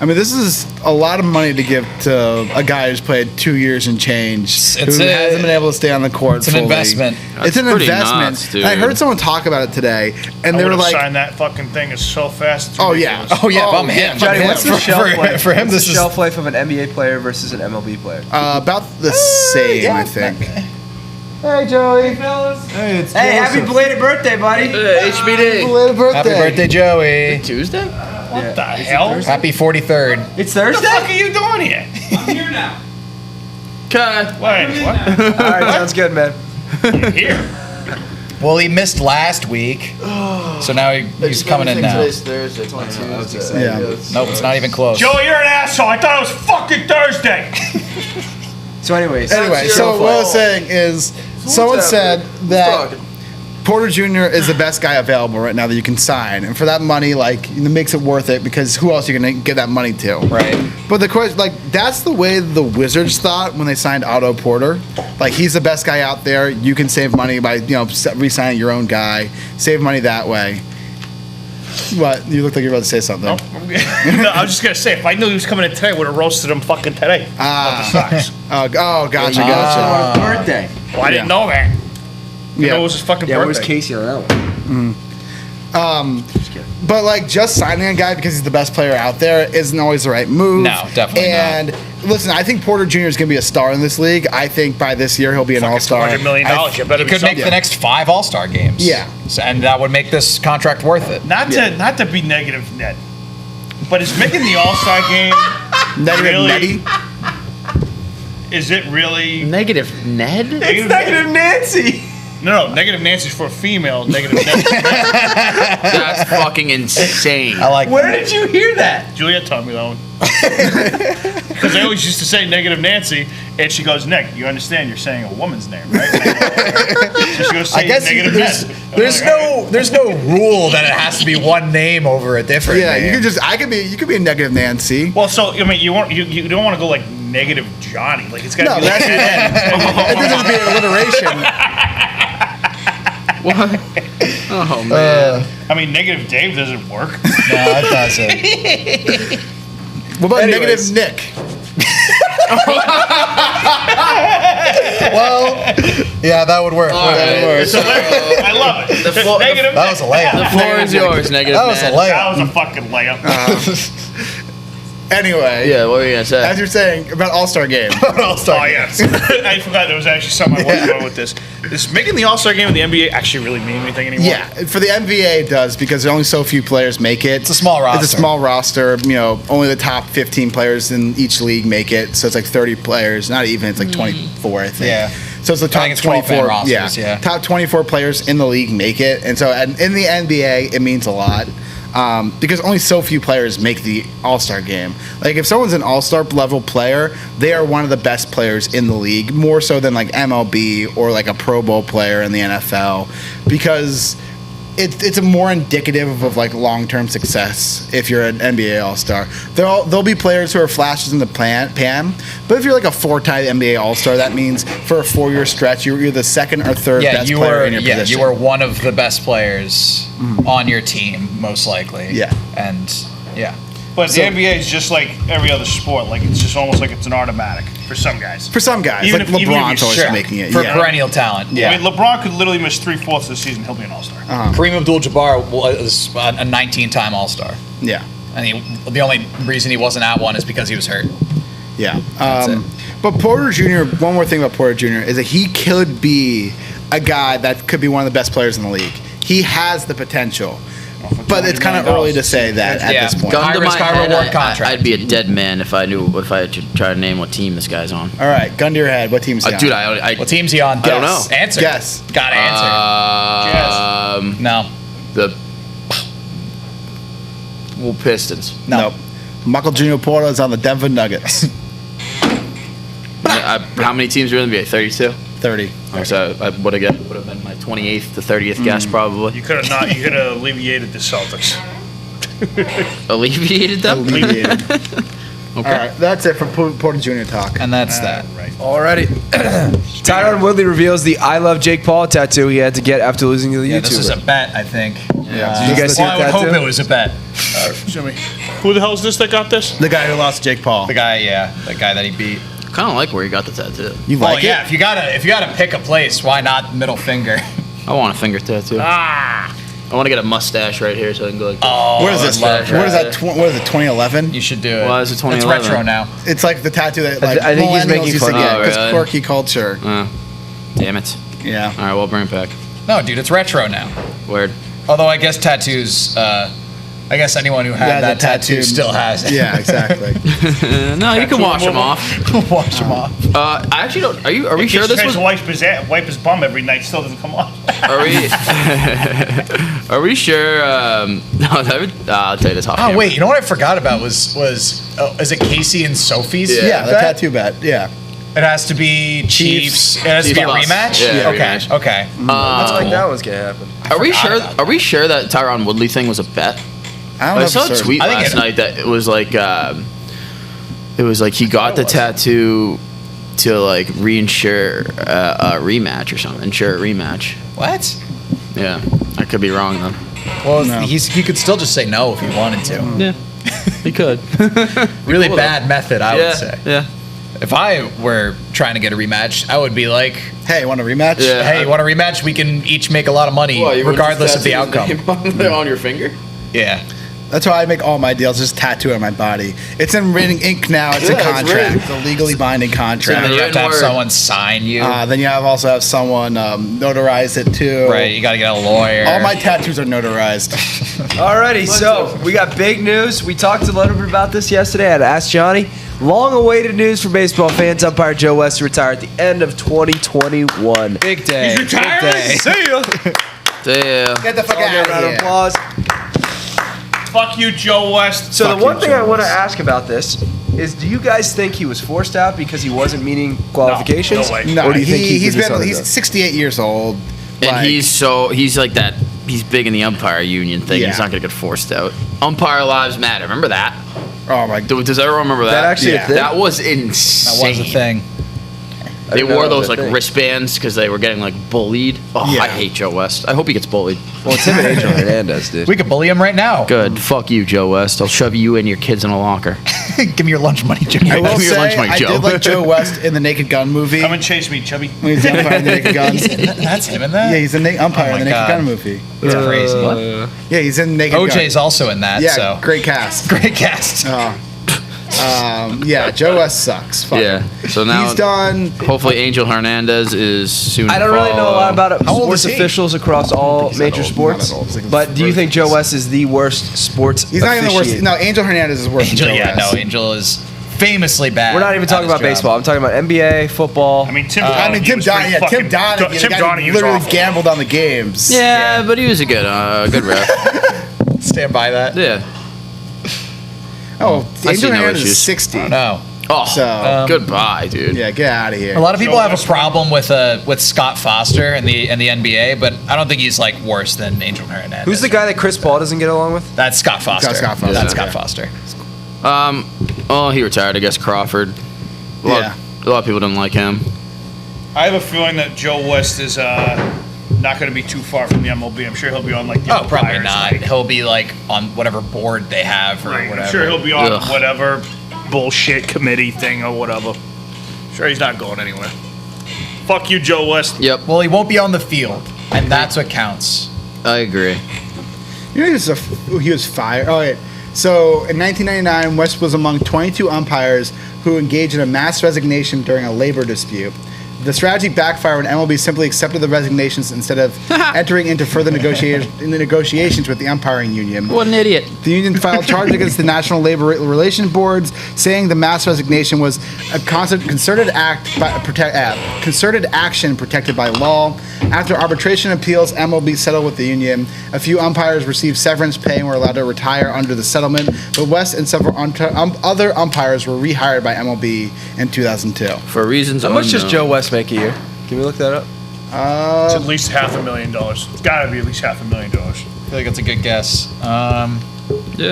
I mean, this is a lot of money to give to a guy who's played 2 years and change, It's who a- hasn't been able to stay on the court. it's an fully. investment. It's an That's pretty investment. nuts, dude. And I heard someone talk about it today, and I they would were have like, signed that fucking thing is so fast. It's "Oh yeah, ridiculous. Oh yeah, oh, bum him. Johnny, him. what's the shelf life? For him, What's this the is shelf life of an NBA player versus an MLB player. About the same, yeah. I think." Hey Joey, Hey, happy belated birthday, buddy! HBD. belated birthday! happy birthday, Joey. Tuesday? What the hell? Happy 43rd. It's What the Thursday. fuck are you doing here? Okay. Wait, what? All right, sounds good, man. You're here. Well, he missed last week, so now he's coming in now. Thursday, it's Tuesday. Yeah. Nope, it's not even close. Joey, you're an asshole. I thought it was fucking Thursday. So, anyways, Anyway, your so what I was fault. saying is, someone said that Porter Jr. is the best guy available right now that you can sign, and for that money, like, it makes it worth it because who else are you gonna get that money to? Right. But the question, like, that's the way the Wizards thought when they signed Otto Porter. Like, he's the best guy out there. You can save money by, re-signing your own guy. Save money that way. What? You look like you're about to say something. No, I was just gonna say, if I knew he was coming in today, I would have roasted him fucking today. About the Sox. Gotcha. birthday. Well, I didn't know that. You know it Yeah. was his fucking Yeah, where's birthday. Casey on that one? But, like, just signing a guy because he's the best player out there isn't always the right move. No, definitely not. And listen, I think Porter Jr. is going to be a star in this league. I think by this year he'll be an Fucking all-star. $200 million. You better He be could make something. the next 5 All-Star games. Yeah. And that would make this contract worth it. Not to be negative, Ned, but is making the All-Star game Negative really? Netty. Is it really? Negative Ned? Negative Nancy. No, negative Nancy's for a female. Negative Ned. That's fucking insane. I like Where did you hear that? Juliet taught me that one. Because I always used to say negative Nancy, and she goes, Nick, you understand you're saying a woman's name, right? So she goes, say I guess negative there's, Ned. there's no rule that it has to be one name over a different Yeah, name. you could be a negative Nancy. Well, so I mean, you don't want to go like negative Johnny, like it's got to No, be like that's it doesn't be an alliteration. What? Oh, man. I mean, negative Dave doesn't work. No, it doesn't. What about Anyways. negative Nick? Well, yeah, that would work. All right. So I love it. The floor- Negative. That was a layup. The floor is yours, negative That was a Ned. layup. That was a fucking layup. Anyway, Yeah, what were you going to as say? you're saying about All-Star game. All-Star Oh yes, I forgot there was actually something I was going with this. Is making the All-Star game in the NBA actually really mean anything anymore? Yeah, for the NBA it does because there only so few players make it. It's a small roster. It's a small roster. Only the top 15 players in each league make it. So it's like 30 players. Not even. It's like 24, I think. Yeah. So it's the I top think it's 12 fan 24. rosters, yeah. Top 24 players in the league make it, and so in the NBA it means a lot. Because only so few players make the All-Star game. Like, if someone's an All-Star level player, they are one of the best players in the league, more so than like MLB or like a Pro Bowl player in the NFL, because it's a more indicative of like long-term success if you're an NBA All-Star. There'll be players who are flashes in the pan, but if you're like a 4-time NBA All-Star, that means for a 4-year stretch you're the second or third best player in your position. you were one of the best players on your team, most likely. Yeah. And yeah. But So- the NBA is just like every other sport. Like it's just almost like it's an automatic for some guys. For some guys, Even like if- even if LeBron's you're always sure. making it. For yeah. perennial talent. Yeah. I mean, LeBron could literally miss 3/4 of the season. He'll be an All-Star. Kareem Abdul-Jabbar was a 19-time All-Star. Yeah. And the only reason he wasn't at one is because he was hurt. Yeah. That's But Porter Jr., one more thing about Porter Jr. is that he could be a guy that could be one of the best players in the league. He has the potential. But it's kind of early to say that at this point. Gun to High risk, my high head, reward contract. I'd be a dead man if I had to try to name what team this guy's on. All right, gun to your head. What team's he on? Dude, I What team's he on? I don't know. Answer. Guess. Gotta answer. No. The Pistons. No. Nope. Michael Jr. Porter is on the Denver Nuggets. How many teams are in the NBA? 32. 30. So I would have been my 28th to 30th guess probably. You could have alleviated the Celtics. Alleviated them. Alleviated. Okay. All right, that's it for Porter Jr. talk. And that's that. Right. Alrighty. Tyron Woodley reveals the "I Love Jake Paul" tattoo he had to get after losing to the Yeah, YouTuber. this is a bet, I think. Yeah. Did you guys see Well, I that would hope tattoo? it was a bet. Jimmy. Who the hell's this that got this? The guy who lost to Jake Paul. The guy that he beat. Kind of like where he got the tattoo. You Well, like yeah. it? If you gotta pick a place, why not middle finger? I want a finger tattoo. I want to get a mustache right here so I can go like. Oh, What is this? I What love is that? What is it? 2011? You should do it. Why is it It's 2011? retro now. It's like the tattoo that like I think he's millennials making used to fun of get it. because Oh, really? quirky culture. Damn it. Yeah. All right, well, bring it back. No, dude, it's retro now. Weird. Although I guess tattoos. I guess anyone who had Yeah, that the tattoo tattoo- still has it. Yeah, exactly. No, you can wash them off. Wash them off. I actually don't. Are we sure this tries was? to wipe his bum every night, still doesn't come off. Are we? Are we sure? No, I'll tell you this off. Oh camera. wait, you know what I forgot about was is it Casey and Sophie's? Yeah, the bet? tattoo bet. Yeah. It has to be Chiefs. It has to be a Chiefs. rematch. Yeah, okay. rematch. Okay. That's like that one's gonna happen. Are we forgot sure? about Are we sure that Tyron Woodley thing was a bet? I don't know. I if saw a it's tweet I think last it- night that it was like he got the tattoo to like reinsure a rematch or something. Insure a rematch. What? Yeah, I could be wrong though. Well, No. he could still just say no if he wanted to. Yeah, he could. Really Cool, bad method, I yeah, would say. yeah. If I were trying to get a rematch, I would be like, Hey, want a rematch? Yeah. "Hey, you want a rematch? We can each make a lot of money, regardless of the outcome." on your finger. Yeah. That's why I make all my deals. Just tattoo it on my body. It's in written ink now. It's Yeah, a it's contract. written. It's a legally binding And contract. then you have to have Word. someone sign you. Then you also have someone notarize it too. Right. You got to get a lawyer. All my tattoos are notarized. Alrighty, so we got big news. We talked a little bit about this yesterday at Ask Johnny. Long-awaited news for baseball fans. Umpire Joe West retired at the end of 2021. Big day. He's retired? Big day. See ya. Yeah. Get the fuck I'll get out a round of of here. applause. Fuck you, Joe West. So Fuck the one you, thing I Joe want to West. ask about this is, do you guys think he was forced out because he wasn't meeting qualifications? no way. No, Or do you think he he's did this on been his he's own? 68 years old. And Like, he's like that. He's big in the umpire union thing. Yeah. He's not gonna get forced out. Umpire lives matter. Remember that? oh my god. Does everyone remember that? That actually Yeah. a thing? That was That insane. was a thing. I They didn't know wore that was those a like thing. wristbands because they were getting like bullied. Oh, Yeah. I hate Joe West. I hope he gets bullied. Well, it's him and Angel Hernandez, dude. We could bully him right now. Good. Fuck you, Joe West. I'll shove you and your kids in a locker. Give me your lunch money, Jimmy. I will Give me your lunch say, money, I Joe. did like Joe West in the Naked Gun movie. Come and chase me, chubby. When he's the umpire in the Naked Guns. That's him in that? Yeah, he's the umpire Oh in the my Naked God. Gun movie. That's crazy. Yeah, he's in Naked Gun. OJ's also in that, Yeah, so. great cast. Great cast. Yeah, Joe West sucks. Fuck Yeah. him. So now, He's done. hopefully, Angel Hernandez is soon. I to don't really know a follow. lot about it. How old Sports is he? officials across all he's that major old. sports. Not that old. He's like But do you think Joe thirties. West is the worst sports He's not even the worst. officiator? No, Angel Hernandez is worse Angel, than Joe yeah, West. no, Angel is famously bad. We're not even at talking his about job. baseball. I'm talking about NBA, football. I mean, Tim Tim Donahue. Yeah, Tim Donahue. Tim the guy Donahue who literally awful. gambled on the games. Yeah, but he was a good ref. Stand by that. Yeah. Oh, I see Angel no Hernandez is issues. 60. No. Oh, So- goodbye, dude. Yeah, get out of here. A lot of people Joe have a West. problem with Scott Foster in the NBA, but I don't think he's like worse than Angel Hernandez. Who's the guy that Chris Paul doesn't get along with? That's Scott Foster. Scott Foster, That's yeah. Scott Foster. Oh, he retired. I guess Crawford. A lot of people didn't like him. I have a feeling that Joe West is not going to be too far from the MLB. I'm sure he'll be on like the Oh, probably umpires, not. like- He'll be like on whatever board they have or Right, whatever. I'm sure he'll be on Ugh. whatever bullshit committee thing or whatever. Sure, he's not going anywhere. Fuck you, Joe West. Yep, Well, he won't be on the field, and that's what counts. I agree. You know, he was fired. Oh, wait. So in 1999, West was among 22 umpires who engaged in a mass resignation during a labor dispute. The strategy backfired when MLB simply accepted the resignations instead of entering into further negotiations with the umpiring union. What an idiot. The union filed charges against the National Labor Relations Boards, saying the mass resignation was a concerted action protected by law. After arbitration appeals, MLB settled with the union. A few umpires received severance pay and were allowed to retire under the settlement, but West and several other umpires were rehired by MLB in 2002. For reasons How much does unknown. Joe West make a year? Can we look that up? It's at least $500,000. It's got to be at least $500,000. I feel like that's a good guess. Yeah,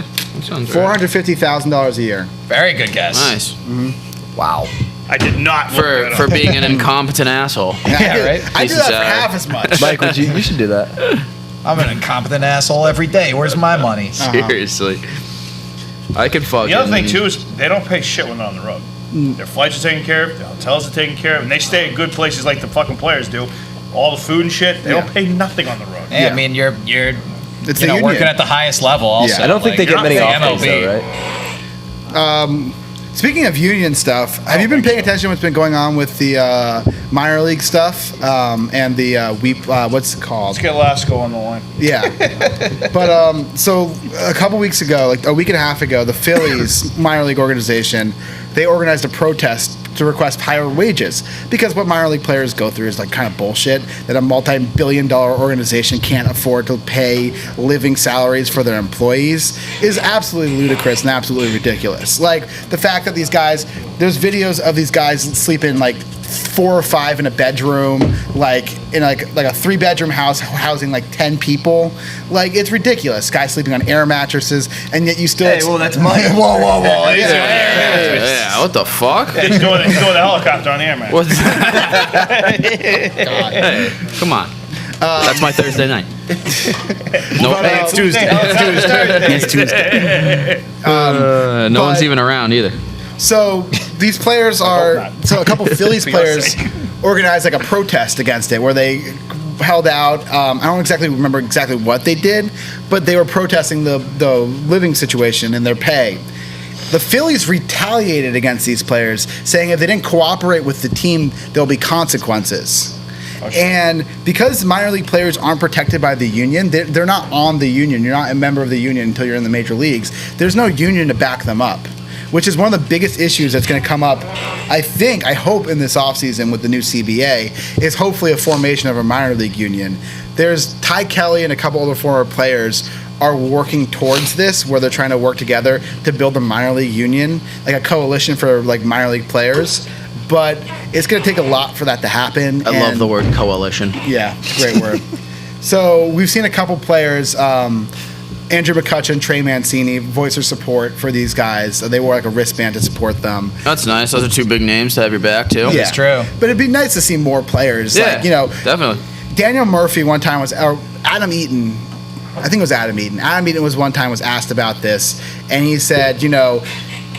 that sounds right. $450,000 a year. Very good guess. Nice. Wow. I did not look that For up. being an incompetent asshole. Yeah, right? I do Decent that for salary. half as much. Mike, you should do that. I'm an incompetent asshole every day. Where's my money? Seriously. I could fucking... The other thing, too, is they don't pay shit when they're on the road. Their flights are taken care of, their hotels are taken care of, and they stay at good places like the fucking players do. All the food and shit, they don't pay nothing on the road. Yeah, Yeah. I mean, you're It's you the know, union. working at the highest level also. Yeah. I don't think they Like, get many you're off not days, the though, MLB. right? Speaking of union stuff, have you been paying attention to what's been going on with the minor league stuff and the what's it called? Let's get Lasco on the line. Yeah. But so a couple weeks ago, like a week and a half ago, the Phillies minor league organization, they organized a protest to request higher wages because what minor league players go through is like kind of bullshit that a multi-billion-dollar organization can't afford to pay living salaries for their employees is absolutely ludicrous and absolutely ridiculous. Like the fact that these guys, there's videos of these guys sleeping like 4 or 5 in a bedroom, like in like a 3-bedroom house housing like 10 people. Like it's ridiculous. Guys sleeping on air mattresses, and yet you still. Hey, well, that's my. Whoa, whoa, whoa! Well, he's doing Yeah, what the fuck? He's doing the helicopter on the air, man. What's Hey, come on. That's my Thursday night. No, It's Tuesday. it's Tuesday. No but- one's even around either. So these players are. So a couple Phillies players organized like a protest against it, where they held out. I don't exactly remember exactly what they did, but they were protesting the living situation and their pay. The Phillies retaliated against these players, saying if they didn't cooperate with the team, there'll be consequences. And because minor league players aren't protected by the union, they're not on the union. You're not a member of the union until you're in the major leagues. There's no union to back them up, which is one of the biggest issues that's going to come up, I hope in this offseason with the new CBA, is hopefully a formation of a minor league union. There's Ty Kelly and a couple other former players are working towards this, where they're trying to work together to build a minor league union, like a coalition for like minor league players. But it's going to take a lot for that to happen. I love the word coalition. Yeah, great word. So we've seen a couple players, Andrew McCutcheon, Trey Mancini, voice their support for these guys. They wore like a wristband to support them. That's nice. Those are 2 big names to have your back, too. Yeah. It's true. But it'd be nice to see more players. Yeah, Like, you know, definitely. Daniel Murphy one time was, or Adam Eaton, I think it was Adam Eaton. Adam Eaton was one time was asked about this, and he said, you know,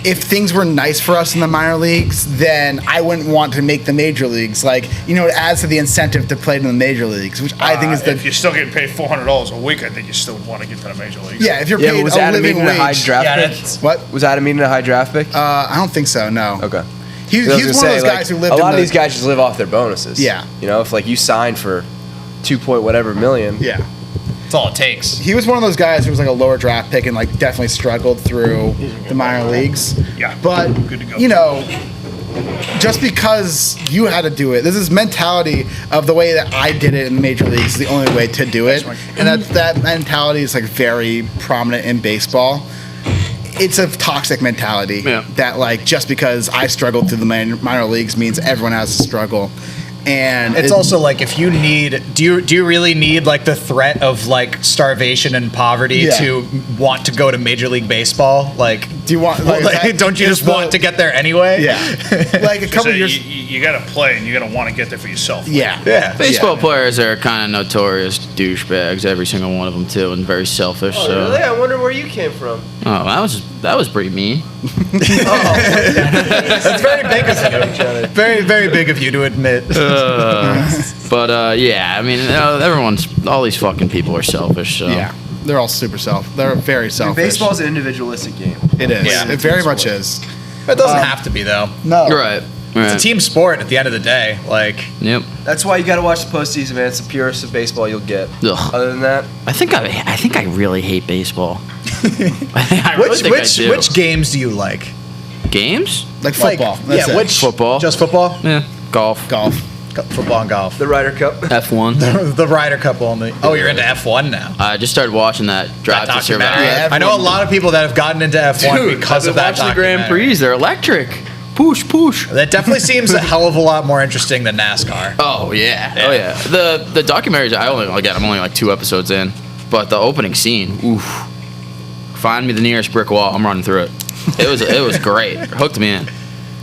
if things were nice for us in the minor leagues, then I wouldn't want to make the major leagues. Like, you know, it adds to the incentive to play in the major leagues, which I think is If you're still getting paid $400 a week, I think you still would want to get to the major leagues. yeah. If you're Yeah, paid but was a Adam living Eaton a high wage. draft Yeah, pick? that's- What? Was Adam Eaton a high draft pick? I don't think so. No. Okay. He's I was one of gonna those say, guys who lived. a lot in of the, these guys just live off their bonuses. Yeah. You know, if like you signed for 2 point whatever million. Yeah. That's all it takes. He was one of those guys who was like a lower draft pick and like definitely struggled through the minor leagues. Yeah. But Good to go. you know, just because you had to do it, this is mentality of the way that I did it in the major leagues is the only way to do it, and that mentality is like very prominent in baseball. It's a toxic mentality that like just because I struggled through the minor leagues means everyone has to struggle. And It's also like if you need, do you really need like the threat of like starvation and poverty Yeah. to want to go to Major League Baseball? Like, do you want? Like, that don't you is just want to get there anyway? Yeah, like a couple So years. you got to play, and you got to want to get there for yourself. Yeah, Yeah. Baseball players are kind of notorious douchebags, every single one of them, too, and very selfish. Oh, so. really? I wonder where you came from. Oh, that was pretty mean. That's very big of you. Very, very big of you to admit. But yeah, I mean, all these fucking people are selfish. So. Yeah, they're all they're very selfish. Baseball's an individualistic game. It is. Yeah. It very much is. It doesn't have to be though. No. You're right. It's a team sport at the end of the day. Like, Yep. That's why you got to watch the postseason, man. It's the purest of baseball you'll get. Ugh. Other than that, I think I really hate baseball. I really think I do. which games do you like? Games? Like football. That's it. which Football. Just football? Yeah. Golf. Golf. Football and golf. the Ryder Cup. F1. The Ryder Cup only. Oh, you're into F1 now. I just started watching that Drive to Survive. documentary. Yeah, I know a lot of people that have gotten into F1 because of that watching the documentary. Grand Prix. They're electric. Push, push. That definitely seems a hell of a lot more interesting than NASCAR. Oh yeah. Oh yeah. The documentaries. I'm only like 2 episodes in, but the opening scene. Oof. Find me the nearest brick wall. I'm running through it. It was great. It hooked me in.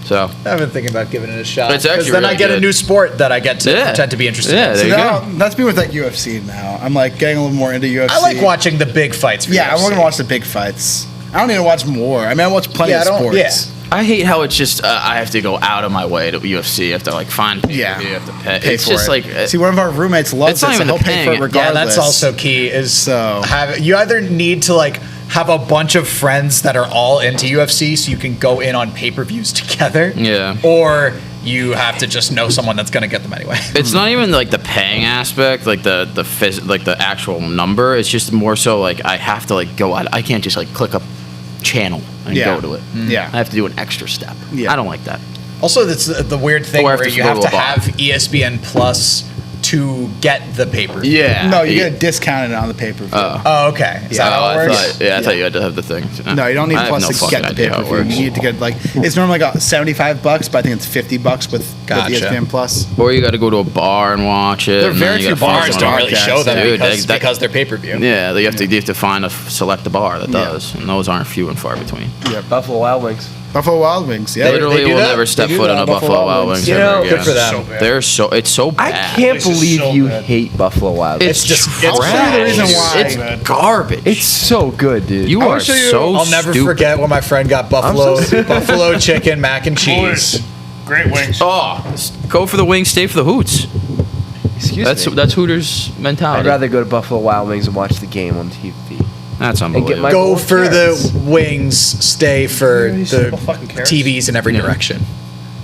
So I've been thinking about giving it a shot. It's actually 'Cause then really I get a good. new sport that I get to pretend to be interested Yeah, in. there you Now, go. that's me with like UFC now. I'm like getting a little more into UFC. I like watching the big fights for Yeah, I UFC. want to watch the big fights. I don't need to watch more. I mean, I watch plenty of sports. Yeah. I hate how it's just I have to go out of my way to UFC. I have to like find people. Yeah. You have to pay. Pay It's for just it. like See, one of our roommates loves It's not it, so even the he'll pay for it paying. regardless. Yeah, that's also key. Is So- you either need to like have a bunch of friends that are all into UFC so you can go in on pay-per-views together. Yeah. Or you have to just know someone that's going to get them anyway. It's not even like the paying aspect, like the actual number. It's just more so like I have to like go out. I can't just like click a channel and Yeah. go to it. Yeah. I have to do an extra step. Yeah. I don't like that. Also, that's the weird thing Or I have where to you go have to to a bar. have ESPN Plus to get the pay-per-view. Yeah. No, you get discounted on the pay-per-view. Oh, okay. Is that how it works? I thought you had to have the thing. No, you don't need I have Plus no to fucking get the idea how it pay-per-view. works. You need to get like it's normally like $75, but I think it's $50 with Gotcha. ESPN Plus. Or you got to go to a bar and watch it. There are and then very you few gotta find Bars someone don't to really watch show them Dude, because they're pay-per-view. Yeah, you have to find select a bar that does, and those aren't few and far between. Buffalo Wild Wings. Buffalo Wild Wings. Yeah. Literally, do will that? never step They do foot that on a at Buffalo Wild Wings You ever know, again. good for them. It's so I bad. can't It's just believe so you bad. hate Buffalo Wild Wings. It's just It's trash. the reason why. It's garbage. It's so good, dude. You I wanna are show you- so I'll never stupid. forget when my friend got buffalo chicken, mac and cheese. Boys, great wings. Oh, go for the wings, stay for the hoots. Excuse me. That's Hooters mentality. I'd rather go to Buffalo Wild Wings and watch the game on TV. That's And get unbelievable. my- Go bowl of for carrots. the wings, stay for these the simple fucking carrots. TVs in every direction.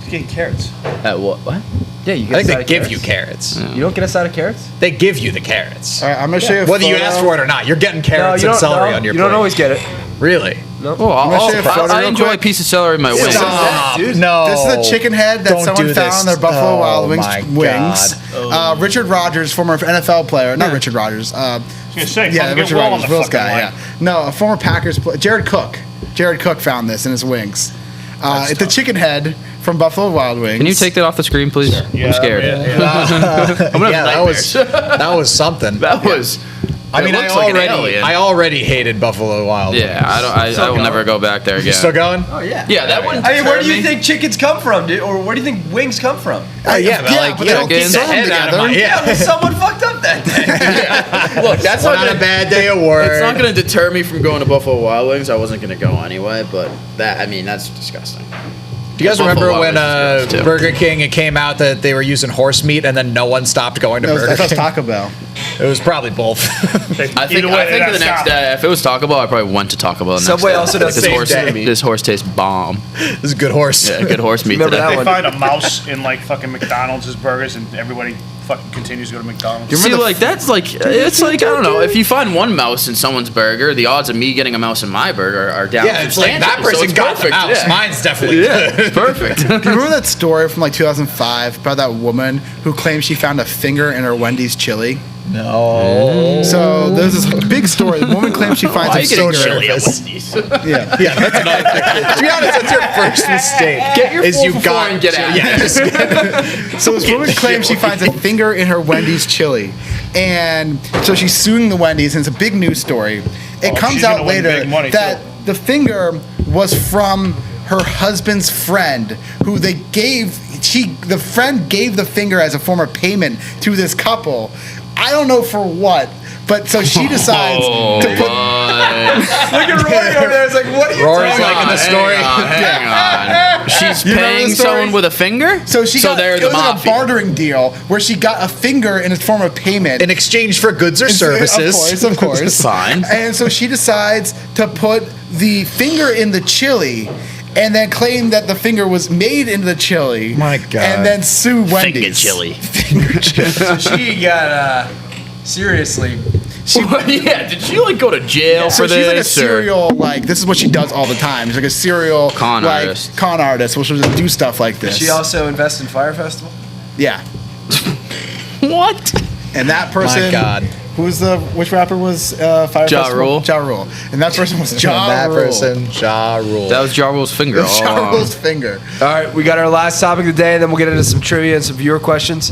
He's getting carrots. What? Yeah, you I get think a side they of give carrots. you carrots. You don't get a side of carrots? They give you the carrots. All right, I'm gonna show you a Whether you photo. ask for it or not, you're getting carrots you and don't. celery No, on your you plate. don't always get it. Really? Oh, gonna show you a photo I real enjoy quick. a piece of celery in my wings. Stop. Dude, No. This is a chicken head that Don't someone do found this. on their Buffalo Oh Wild Wings my wings. God. Richard Rodgers, former NFL player, not Richard Rodgers. gonna say, Yeah, fucking get Richard well on Rodgers, the Will's fucking guy. line. Yeah, no, a former Packers player, Jared Cook. Jared Cook found this in his wings. It's a chicken head from Buffalo Wild Wings. Can you take that off the screen, please? Yeah, I'm scared. yeah. I'm gonna have nightmares. that was something. That was. I mean, it looks like an alien. I already hated Buffalo Wild Wings. Yeah, I will never go back there again. Still going? Oh yeah. Yeah, that wouldn't. I mean, where do deter you me. think chickens come from, dude? Or where do you think wings come from? Yeah, but like, but you they don't don't get the sew them head out of together. my Well, someone fucked up that day. Look, that's Not, not a gonna, bad day of work. It's not going to deter me from going to Buffalo Wild Wings. I wasn't going to go anyway, but that's disgusting. Do you guys Buffalo remember Wild when Wings is gross, too. Burger King, it came out that they were using horse meat and then no one stopped going to That was, Burger that was King? Taco Bell. It was probably both. I think the next day, if it was Taco Bell, I probably went to Taco Bell. The Subway next also day. does this the horse. same day. This horse tastes bomb. This is a good horse. Yeah, good horse meat Remember today. that They one? find a mouse in like fucking McDonald's burgers, and everybody fucking continues to go to McDonald's. See, like that's like it's like I don't know. If you find one mouse in someone's burger, the odds of me getting a mouse in my burger are down. Yeah, it's like that substantially, so person it's got the perfect, mouse. yeah. Mine's definitely Yeah, good. it's perfect. Do you remember that story from like 2005 about that woman who claimed she found a finger in her Wendy's chili? No. So there's this big story. The woman claims she finds Why are a you getting finger. chili at Wendy's? Yeah. Yeah, that's another thing. To be honest, that's your first mistake. Get your is 4 you for got 4 and get out. Yeah, just So this woman claims she finds a finger in her Wendy's chili, and so she's suing the Wendy's, and it's a big news story. It comes she's out gonna win later big money, that too. the finger was from her husband's friend, who the friend gave the finger as a form of payment to this couple. I don't know for what, but so she decides to put. Look at Rory over there. It's like, what are you Rory's talking liking the story. Hang on. She's You remember paying the story? someone with a finger. So she got they're it the was like a mafia. bartering deal where she got a finger in its form of payment. In exchange for goods or services. Of course. Fine. And so she decides to put the finger in the chili and then claim that the finger was made into the chili. My God. And then sue Wendy's. Finger chili. So she got seriously. Yeah, did she like go to jail So for she's like a this? or- serial, like, this is what she does all the time. She's like a serial Con like, artist. Con artist, which will just do stuff like this. She also invests in Fire Festival. Yeah. What? And that person. My God. Which rapper was Fire Festival? Rule. Ja Rule. And that person was Ja that Rule. person, Ja Rule. That was Ja Rule's finger. all Ja along. Rule's finger. All right, we got our last topic of the day, and then we'll get into some trivia and some viewer questions.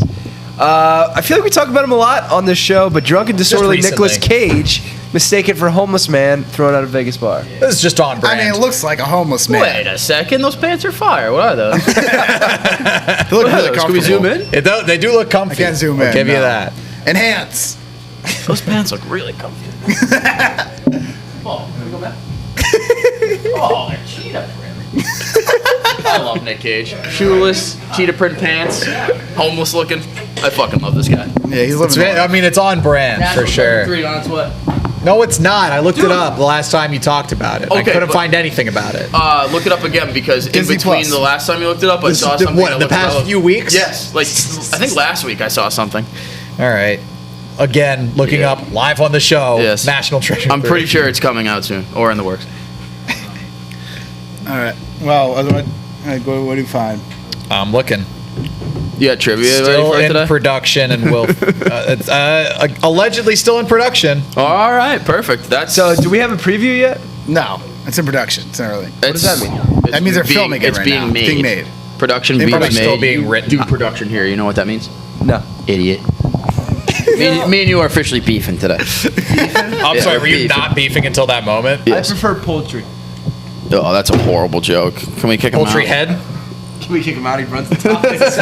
I feel like we talk about him a lot on this show, but drunk and disorderly recently. Nicolas Cage mistaken for homeless man thrown out of Vegas bar. This is just on I brand. mean, it looks like a homeless man. Wait a second, those pants are fire. What are those? They look really Can comfortable. we zoom in? They do look comfy. I can't zoom I'll in. give you no. that. Enhance. Those pants look really comfy. Oh, can we go back? Oh, they're cheetah print. I love Nick Cage. Shoeless, cheetah print pants, homeless looking. I fucking love this guy. Yeah, he's It's, living. I mean, it's on brand for sure. 3 on its what? No, it's not. I looked it up the last time you talked about it. I Okay, couldn't but- find anything about it. Look it up again because Disney in between Plus. the last time you looked it up, I saw something. What, that the looked past relevant. few weeks? Yes, like I think last week I saw something. All right. Again, looking Yeah. up live on the show. Yes. National Treasure. I'm 3. pretty sure it's coming out soon or in the works. All right. Well, what do you find? I'm looking. You got trivia ready Still for it in today? production and will it's allegedly still in production. All right, perfect. That's So, do we have a preview yet? No, it's in production. It's early. What does that mean? That means they're filming it It's right being now. made. It's being made. Production They're being probably made. still being You written. Do production here. You know what that means? No. Idiot. me and you are officially beefing today. I'm Yeah, sorry, were you beef. not beefing until that moment? Yes. I prefer poultry. Oh, that's a horrible joke. Can we kick him Poultry out? head? Can we kick him out? He runs the topics.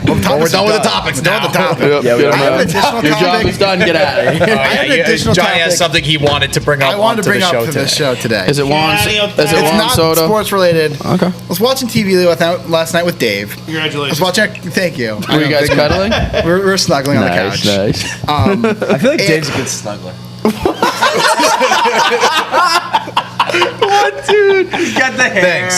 Well, we're done with the topics We're done now. with the topic. Yep, Yeah, we get him I have out. an additional Your job topic. is done. Get out of here. I have an additional Johnny topic has something he wanted to bring up I wanted to onto bring the up show to today. this show today. Is it Juan? Johnny, Is it It's Juan not Soto? sports related. Okay. I was watching TV last night with Dave. I Congratulations. was watching. Thank you. Were you guys cuddling? We're snuggling on the couch. Nice. I feel like Dave's a good snuggler. What, dude? He's got the hair.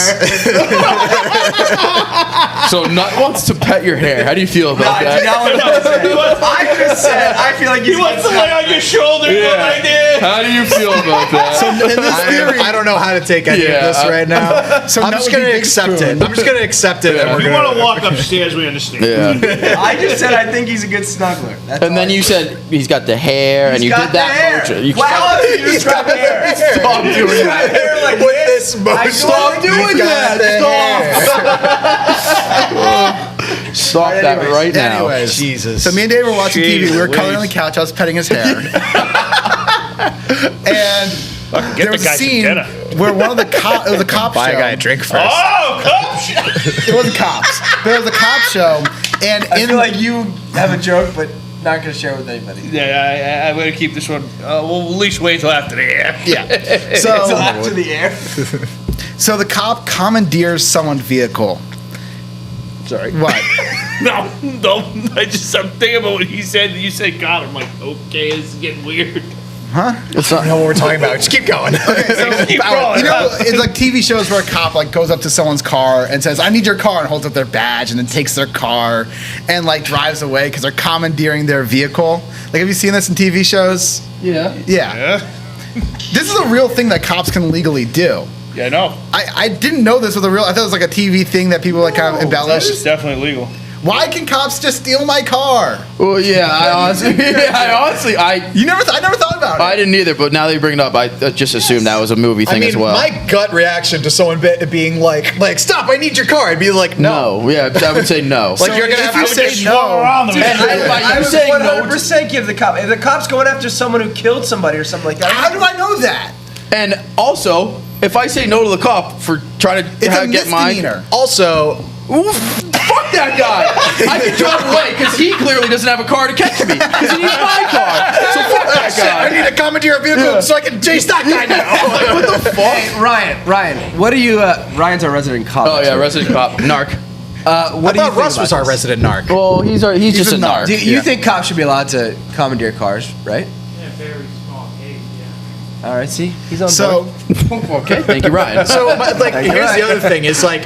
So Nut wants to pet your hair. How do you feel about that? I just said I feel like He wants to lay on your shoulder. You know what I did? How do you feel about that? In this theory, I don't know how to take any Yeah, of this right now. So I'm that just would be gonna Big accept Spoon. it. I'm just gonna accept it. And If we're you gonna, want to walk upstairs, we understand. Yeah. I just said I think he's a good snuggler. That's And all then I you said he's got the hair, and you got did that the hair. motion. You Wow, you just got the hair. Stop doing that. hair like with this motion. Stop doing that. Stop. Stop that right now. Anyways, Jesus. so me and Dave were watching TV. We were Jeez cuddling on the Louise. couch. I was petting his hair. And Get there the was a guy some scene dinner. where one of the it was a cop Buy a show. guy a drink first. Oh, coach! It wasn't cops, but it was a cop show. And I in feel like you have a joke, but not gonna share with anybody. Yeah, I'm going to keep this one. We'll at least wait till after the air. yeah, Until so after the air. so the cop commandeers someone's vehicle. Sorry. What? No. I'm thinking about what he said. You said God. I'm like, okay, this is getting weird. It's I not. don't know what we're talking about. Just keep going. Keep going. You know, it's like TV shows where a cop like goes up to someone's car and says, "I need your car," and holds up their badge, and then takes their car and like drives away because they're commandeering their vehicle. Like, have you seen this in TV shows? Yeah. Yeah. Yeah. This is a real thing that cops can legally do. Yeah, I know. I didn't know this was a real. I thought it was like a TV thing that people like kind of embellish. It's definitely legal. Why can cops just steal my car? Well, yeah. I honestly, I never thought about it. I didn't either. But now that you bring it up, I just assumed that was a movie thing I mean, as well. my gut reaction to someone being like, stop! I need your car. I'd be like, no. No. Yeah, I would say no. Like you're gonna if have you to say just no, around them. And by I you would saying no, 100% give the cop. If the cop's going after someone who killed somebody or something like that, how do I know that? and also, if I say no to the cop for trying to It's a get my misdemeanor. Also, Oof, fuck that guy. I can drive away because he clearly doesn't have a car to catch me because he needs my car. So fuck that I guy. need to commandeer a vehicle so I can chase that guy now. What the fuck? Hey, Ryan, what do you? Ryan's our resident cop. Oh yeah, resident cop, narc. What do you I thought think Russ about was our this? resident narc. Well, he's just a narc. Do you think cops should be allowed to commandeer cars, right? In a very small case, yeah. All right, see, he's on So, board. Okay, thank you, Ryan. So, like, here's the other thing: is like,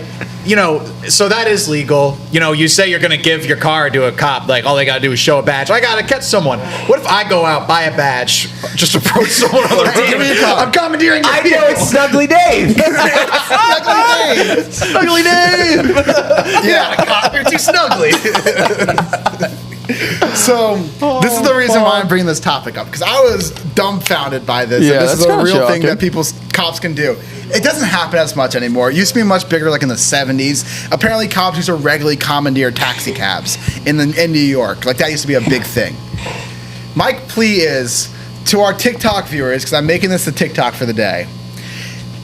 so that is legal. You say you're gonna give your car to a cop, like all they gotta do is show a badge. I gotta catch someone. What if I go out, buy a badge, just approach someone on the road? Give me a car. I'm commandeering your I know vehicle. it's Snuggly Dave. Snuggly Dave. Yeah, cop, you're too snuggly. So this is the reason why I'm bringing this topic up, because I was dumbfounded by this. Yeah, And this is that's a kinda real thing shocking. that cops can do. It doesn't happen as much anymore. It used to be much bigger, like in the 70s. Apparently, cops used to regularly commandeer taxi cabs in New York. Like that used to be a big thing. My plea is to our TikTok viewers, because I'm making this the TikTok for the day.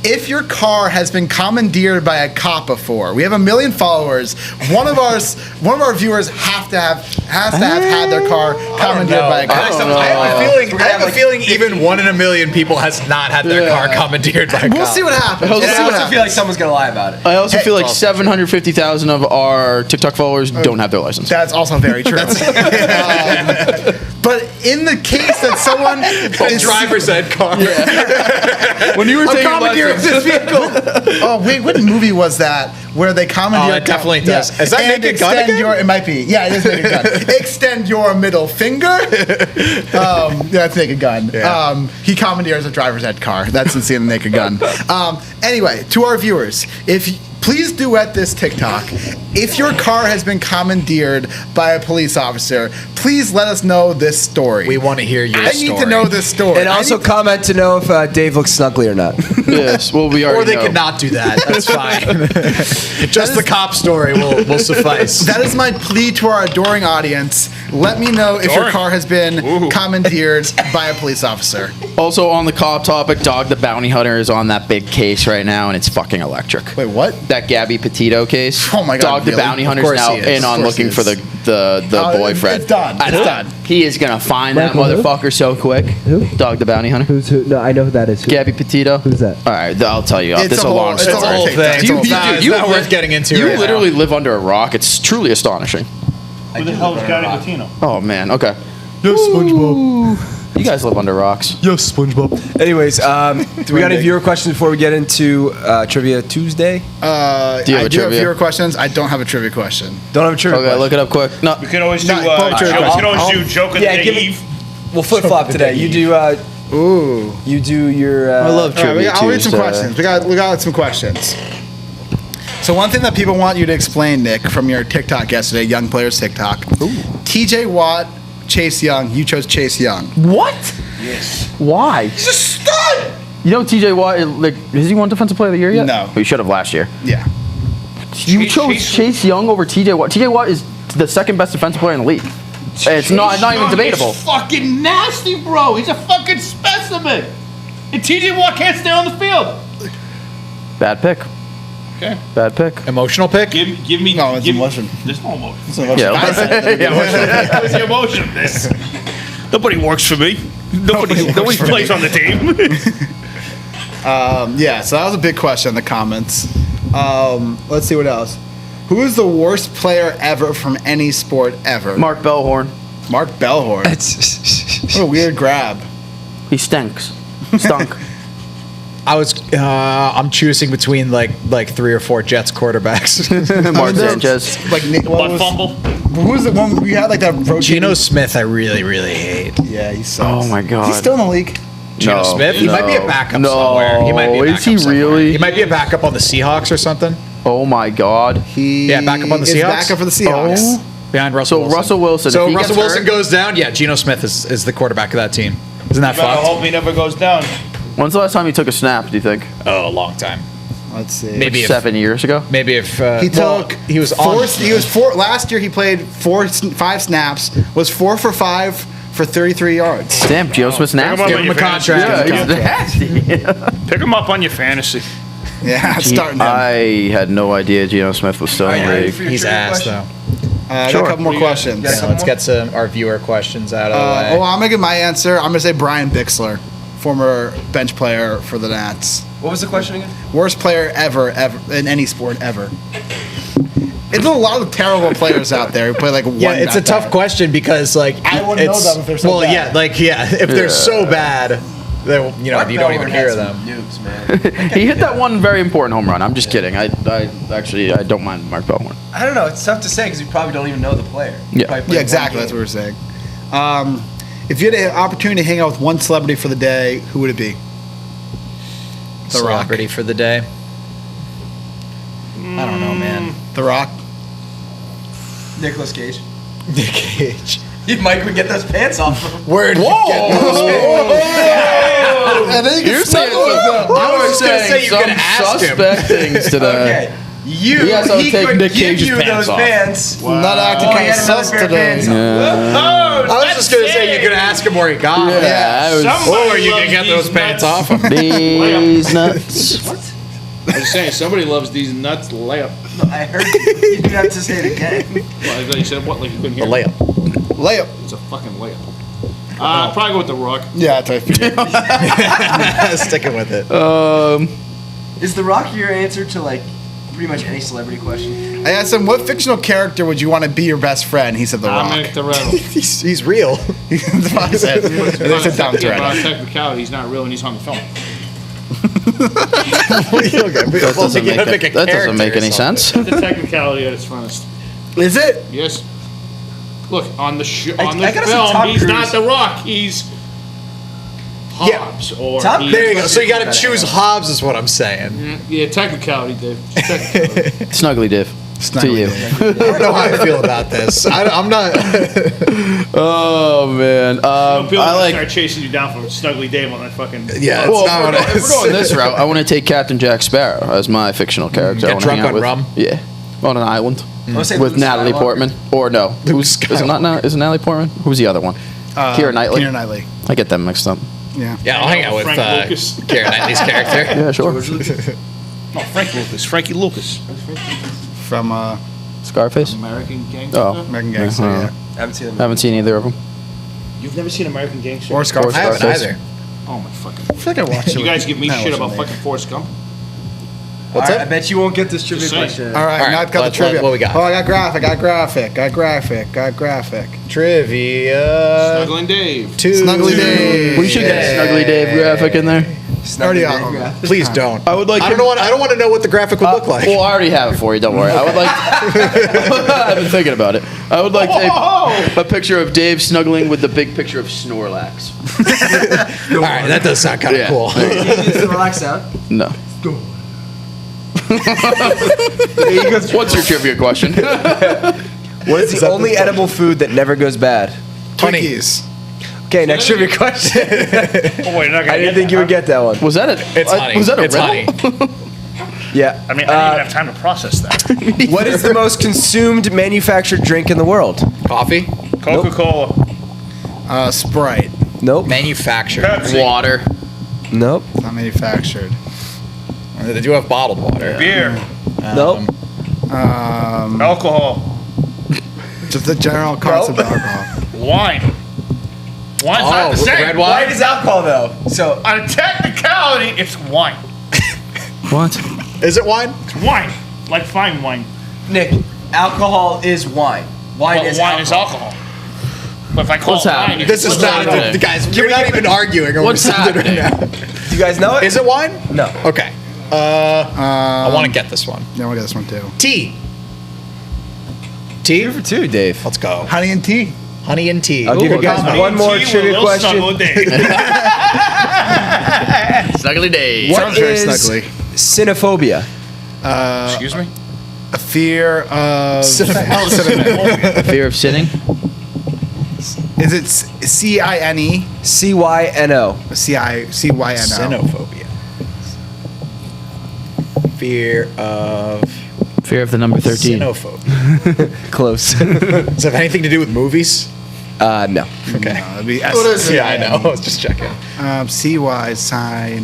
If your car has been commandeered by a cop before, we have 1 million followers. One of our viewers has to have had their car commandeered by a cop. I have a feeling even 1 in a million people has not had their car commandeered by a cop. We'll see what happens. We'll We'll see see what what I feel like someone's gonna lie about it. I also feel like well- 750,000 of our TikTok followers don't have their license. That's also very true. But in the case that someone is Driver's ed car. When you were I'm taking commandeering lessons, this vehicle. Oh wait, what movie was that where they commandeer? Oh, it definitely does. Is that and Naked Gun extend again? It might be. Yeah, it is Naked Gun. Extend your middle finger. Yeah, that's Naked Gun. Yeah. He commandeers a driver's ed car. That's the scene in Naked Gun. Anyway, to our viewers, please duet this TikTok. If your car has been commandeered by a police officer, please let us know this story. We want to hear your I story. need to know this story. And also comment to know if Dave looks snuggly or not. yes, well, we already Or they know. could not do that. That's fine. Just the cop story will suffice. That is my plea to our adoring audience. Let me know if your Adoring? car has been commandeered by a police officer. Also, on the cop topic, Dog the Bounty Hunter is on that big case right now, and it's fucking electric. Wait, what? That Gabby Petito case. Oh my God, Dog the really? Bounty Of Hunter's course now he is. in Of on course he looking for is. the boyfriend. It's done. It's done. He is gonna find that Michael who? motherfucker so quick. Who? Dog the Bounty Hunter. Who's who? No, I know who that is. Who? Gabby Petito. Who's that? All right, I'll tell you. It's This is a a whole- long it's story. a whole thing. It's You- all- you- it's you- not worth getting into You right literally now. live under a rock. It's truly astonishing. Who the hell is Gary Latino? Oh man. Okay. Yes, SpongeBob. You guys live under rocks. Yes, SpongeBob. Anyways, do we got any viewer questions before we get into Trivia Tuesday? Do you have I a do have trivia? fewer questions. I don't have a trivia question. Don't have a trivia Okay, question. look it up quick. No. We can always do. No, Bob, Joke, I'll- we can always do joke of the yeah, day give me- Eve. We'll flip flop today. You do. Ooh. You do your. I love All right, trivia I'll read some Tuesday. questions. We got some questions. So one thing that people want you to explain, Nick, from your TikTok yesterday, Young Players TikTok. TJ Watt, Chase Young. You chose Chase Young. What? Yes. Why? He's a stud. You know TJ Watt, like, has he won Defensive Player of the Year yet? No. He should have last year. Yeah. You chose Chase Young over TJ Watt. TJ Watt is the second best defensive player in the league. It's not even debatable. He's fucking nasty, bro. He's a fucking specimen. And TJ Watt can't stay on the field. Bad pick. Okay. Bad pick. Emotional pick? Give me. No, it's give, emotion. There's no emotion. Yeah. Where's the emotion of this? Nobody works for me. Nobody plays on the team. Yeah, so that was a big question in the comments. Let's see what else. Who is the worst player ever from any sport ever? Mark Bellhorn. Mark Bellhorn. What a weird grab. He stinks. Stunk. I'm choosing between like 3 or 4 Jets quarterbacks. Mark Sanchez. Like Nick, Butt fumble. Who was the one we had like that rotating? Geno Smith, I really, really hate. Yeah, he sucks. Oh my God. He's still in the league. Geno No, Smith? He might be a no, backup no. somewhere. He might be a Is backup he somewhere. really? He might be a backup on the Seahawks or something. Oh my God. Yeah, backup on the is Seahawks? Backup for the Seahawks. Oh. Behind Russell So Wilson. Russell Wilson, So if he Russell gets Wilson hurt- goes down. Yeah, Geno Smith is the quarterback of that team. Isn't that Better fucked? hope he never goes down. When's the last time he took a snap, do you think? Oh, a long time. Let's see. Maybe if, 7 years ago? maybe if He well, took. he was four. on. He was four. Last year he played 5 snaps. Was 4 for 5 for 33 yards. Damn, Geno Smith's nasty. Come Give on, him a your fans. contract. Yeah, he's nasty. Pick him up on your fantasy. Yeah, starting him. I had no idea Geno Smith was still in the league. He's ass though. I got a couple more questions. Yeah. Let's get some our viewer questions out of the way. I'm gonna give my answer. I'm gonna say Brian Bixler, former bench player for the Nats. What was the question again? Worst player ever in any sport ever. There's a lot of terrible players out there who play like one. Yeah, it's a bad tough player. question because like I wouldn't know it's- them if they're so well, bad. yeah, like if they're so bad, You don't even hear them. Nukes, man. He hit that one very important home run. I'm just kidding. I don't mind Mark Bellhorn. I don't know. It's tough to say because we probably don't even know the player. Yeah. Yeah, exactly. That's what we're saying. If you had an opportunity to hang out with one celebrity for the day, who would it be? The Rock. Celebrity for the day. I don't know, man. The Rock. Nicolas Cage. Nick Cage. Mike would get those pants off. Where did you get those And then you can snuggle with them. I was going to say you could ask him. Suspect things today. Okay. You, Yes, I'll he take could Nick give Cage's you pants those off. pants. Not acting Oh, kind he of had another sus pair of today. pants on. Oh, I was just going to say you could ask him where he got them. Yeah, I was. Somebody Or you loves can get these those pants nuts. off him. These nuts. I was saying, somebody loves these nuts layup. I heard you. You have to say it again. Well, I thought you said what, like you couldn't The hear? layup. Layup. It's a fucking layup. Probably go with The Rock. Yeah, that's what I figured. Sticking with it. Is The Rock your answer to like pretty much any celebrity question? I asked him, what fictional character would you want to be your best friend? He said The Rock. Dominic Toretto. He's real. That's what I said. They said Dom Yeah, but on Toretto. technicality, he's not real and he's on the film. That doesn't make any sense. It's a technicality at its funnest. Is it? Yes. Look, on the I gotta say Tom film, he's Cruise. not The Rock. He's Hobbs. Or Tom- he's- There you go. So you got to choose Hobbs, is what I'm saying. Yeah, technicality, Dave. Just technicality. Snuggly Div. To you. I don't know how I feel about this. I'm not. Oh man. People I like. start chasing you down for Snuggly Dave on that fucking. Yeah, it's Well, not what if we're going this route, I want to take Captain Jack Sparrow as my fictional character. I Get wanna drunk hang out on with. rum? Yeah, on an island I wanna say with Luke Natalie Skywalker. Portman. Or no, is it not? Is it Natalie Portman? Who's the other one? Keira Knightley. Keira Knightley. I get them mixed up. Yeah. Yeah, I'll hang out with Frank Lucas. Keira Knightley's character. Yeah, sure. No, Frank Lucas. Frankie Lucas. From Scarface. American Gangster. Oh, American Gangster, Yeah. yeah. I haven't seen them. haven't seen either of them. You've never seen American Gangster? Or Scarface. I haven't Scarface. either. Oh my fucking. I feel like I watched it. You guys give me No, shit it about wasn't fucking Forrest Gump. What's All right, up? I bet you won't get this trivia Just saying. question. All right, All right, now I've got the what- trivia. what we got? Oh, I got graphic. Trivia. Snuggling Dave. Snuggly Dave. We should get a Snuggly Dave graphic in there. Already Snuggle on. Dave. Please don't. I would like. I don't want to know what the graphic would look like. Well, I already have it for you. Don't worry. I would like. I've been thinking about it. I would like a picture of Dave snuggling with the big picture of Snorlax. All right, that does sound kind of Yeah. cool. Can you use the relaxed sound? No. What's your trivia question? What is the only edible food that never goes bad? Twinkies. Okay, next trivia question. Oh, wait, not I didn't think you would get that one. Was that a? It's honey. Was that a It's riddle? honey. Yeah. I mean, I didn't even have time to process that. What is the most consumed manufactured drink in the world? Coffee. Coca-Cola. Sprite. Nope. Manufactured. Pepsi. Water. Nope. Not manufactured. They do have bottled water. Beer. Nope. Alcohol. Just the general concept of alcohol. Wine. Wine's not the same. red wine? Wine is alcohol though. So On a technicality, it's wine. What? Is it wine? It's wine. Like fine wine. Nick, alcohol is wine. Wine But is wine alcohol. is alcohol. But if I call What's it wine, happening? you This can is put not. it on. The guys, you're not even arguing. over What's something right happening? now. Do you guys know it? Is it wine? No. Okay. I want to get this one. Yeah, we got this one too. Tea. Tea. 2 for 2, Dave. Let's go. Honey and tea. Honey and tea. I'll give you guys combo. one more Tea with a trivia little question. snuggle day. Snuggly Dave. What Sounds very is snuggly. cynophobia? Excuse me? A fear of. Fear of sitting. Is it CINE? CYNO. CYNO. Xenophobia. Fear of Fear of the number 13. xenophobia. Close. Does it have anything to do with movies? No. Okay. No, it'd be What is it? Yeah, I know. I was just checking. CY sign.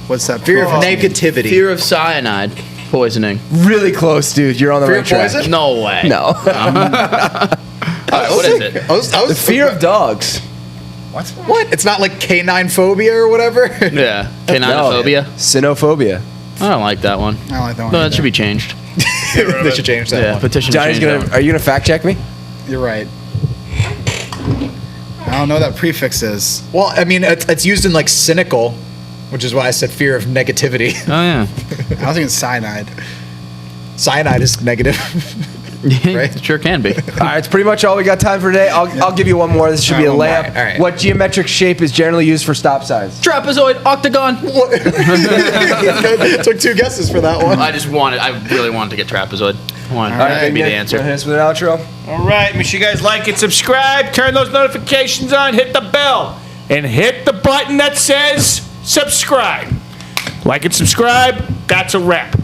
What's that? Fear of Oh, negativity. Fear of cyanide poisoning. Really close, dude. You're on the Fear right of track. poison? No way. No. What is it? The fear of dogs. What? It's not like canine phobia or whatever? Yeah. Caninophobia. Cynophobia. I don't like that one. I don't like that one. No, that either. should be changed. They should change that Yeah, one. petition. Johnny's change that gonna. Are you gonna fact check me? You're right. I don't know what that prefix is. Well, I mean, it's used in like cynical, which is why I said fear of negativity. Oh yeah. I don't think it's cyanide. Cyanide is negative. Right? It sure can be. All right, it's pretty much all we got time for today. I'll give you one more. This should be a All right, layup. one more. All right. What geometric shape is generally used for stop signs? Trapezoid, octagon. Took 2 guesses for that one. I really wanted to get trapezoid. I wanted that to be the answer. Hit us with an outro. All right, make sure you guys like and subscribe. Turn those notifications on. Hit the bell. And hit the button that says subscribe. Like and subscribe. That's a wrap.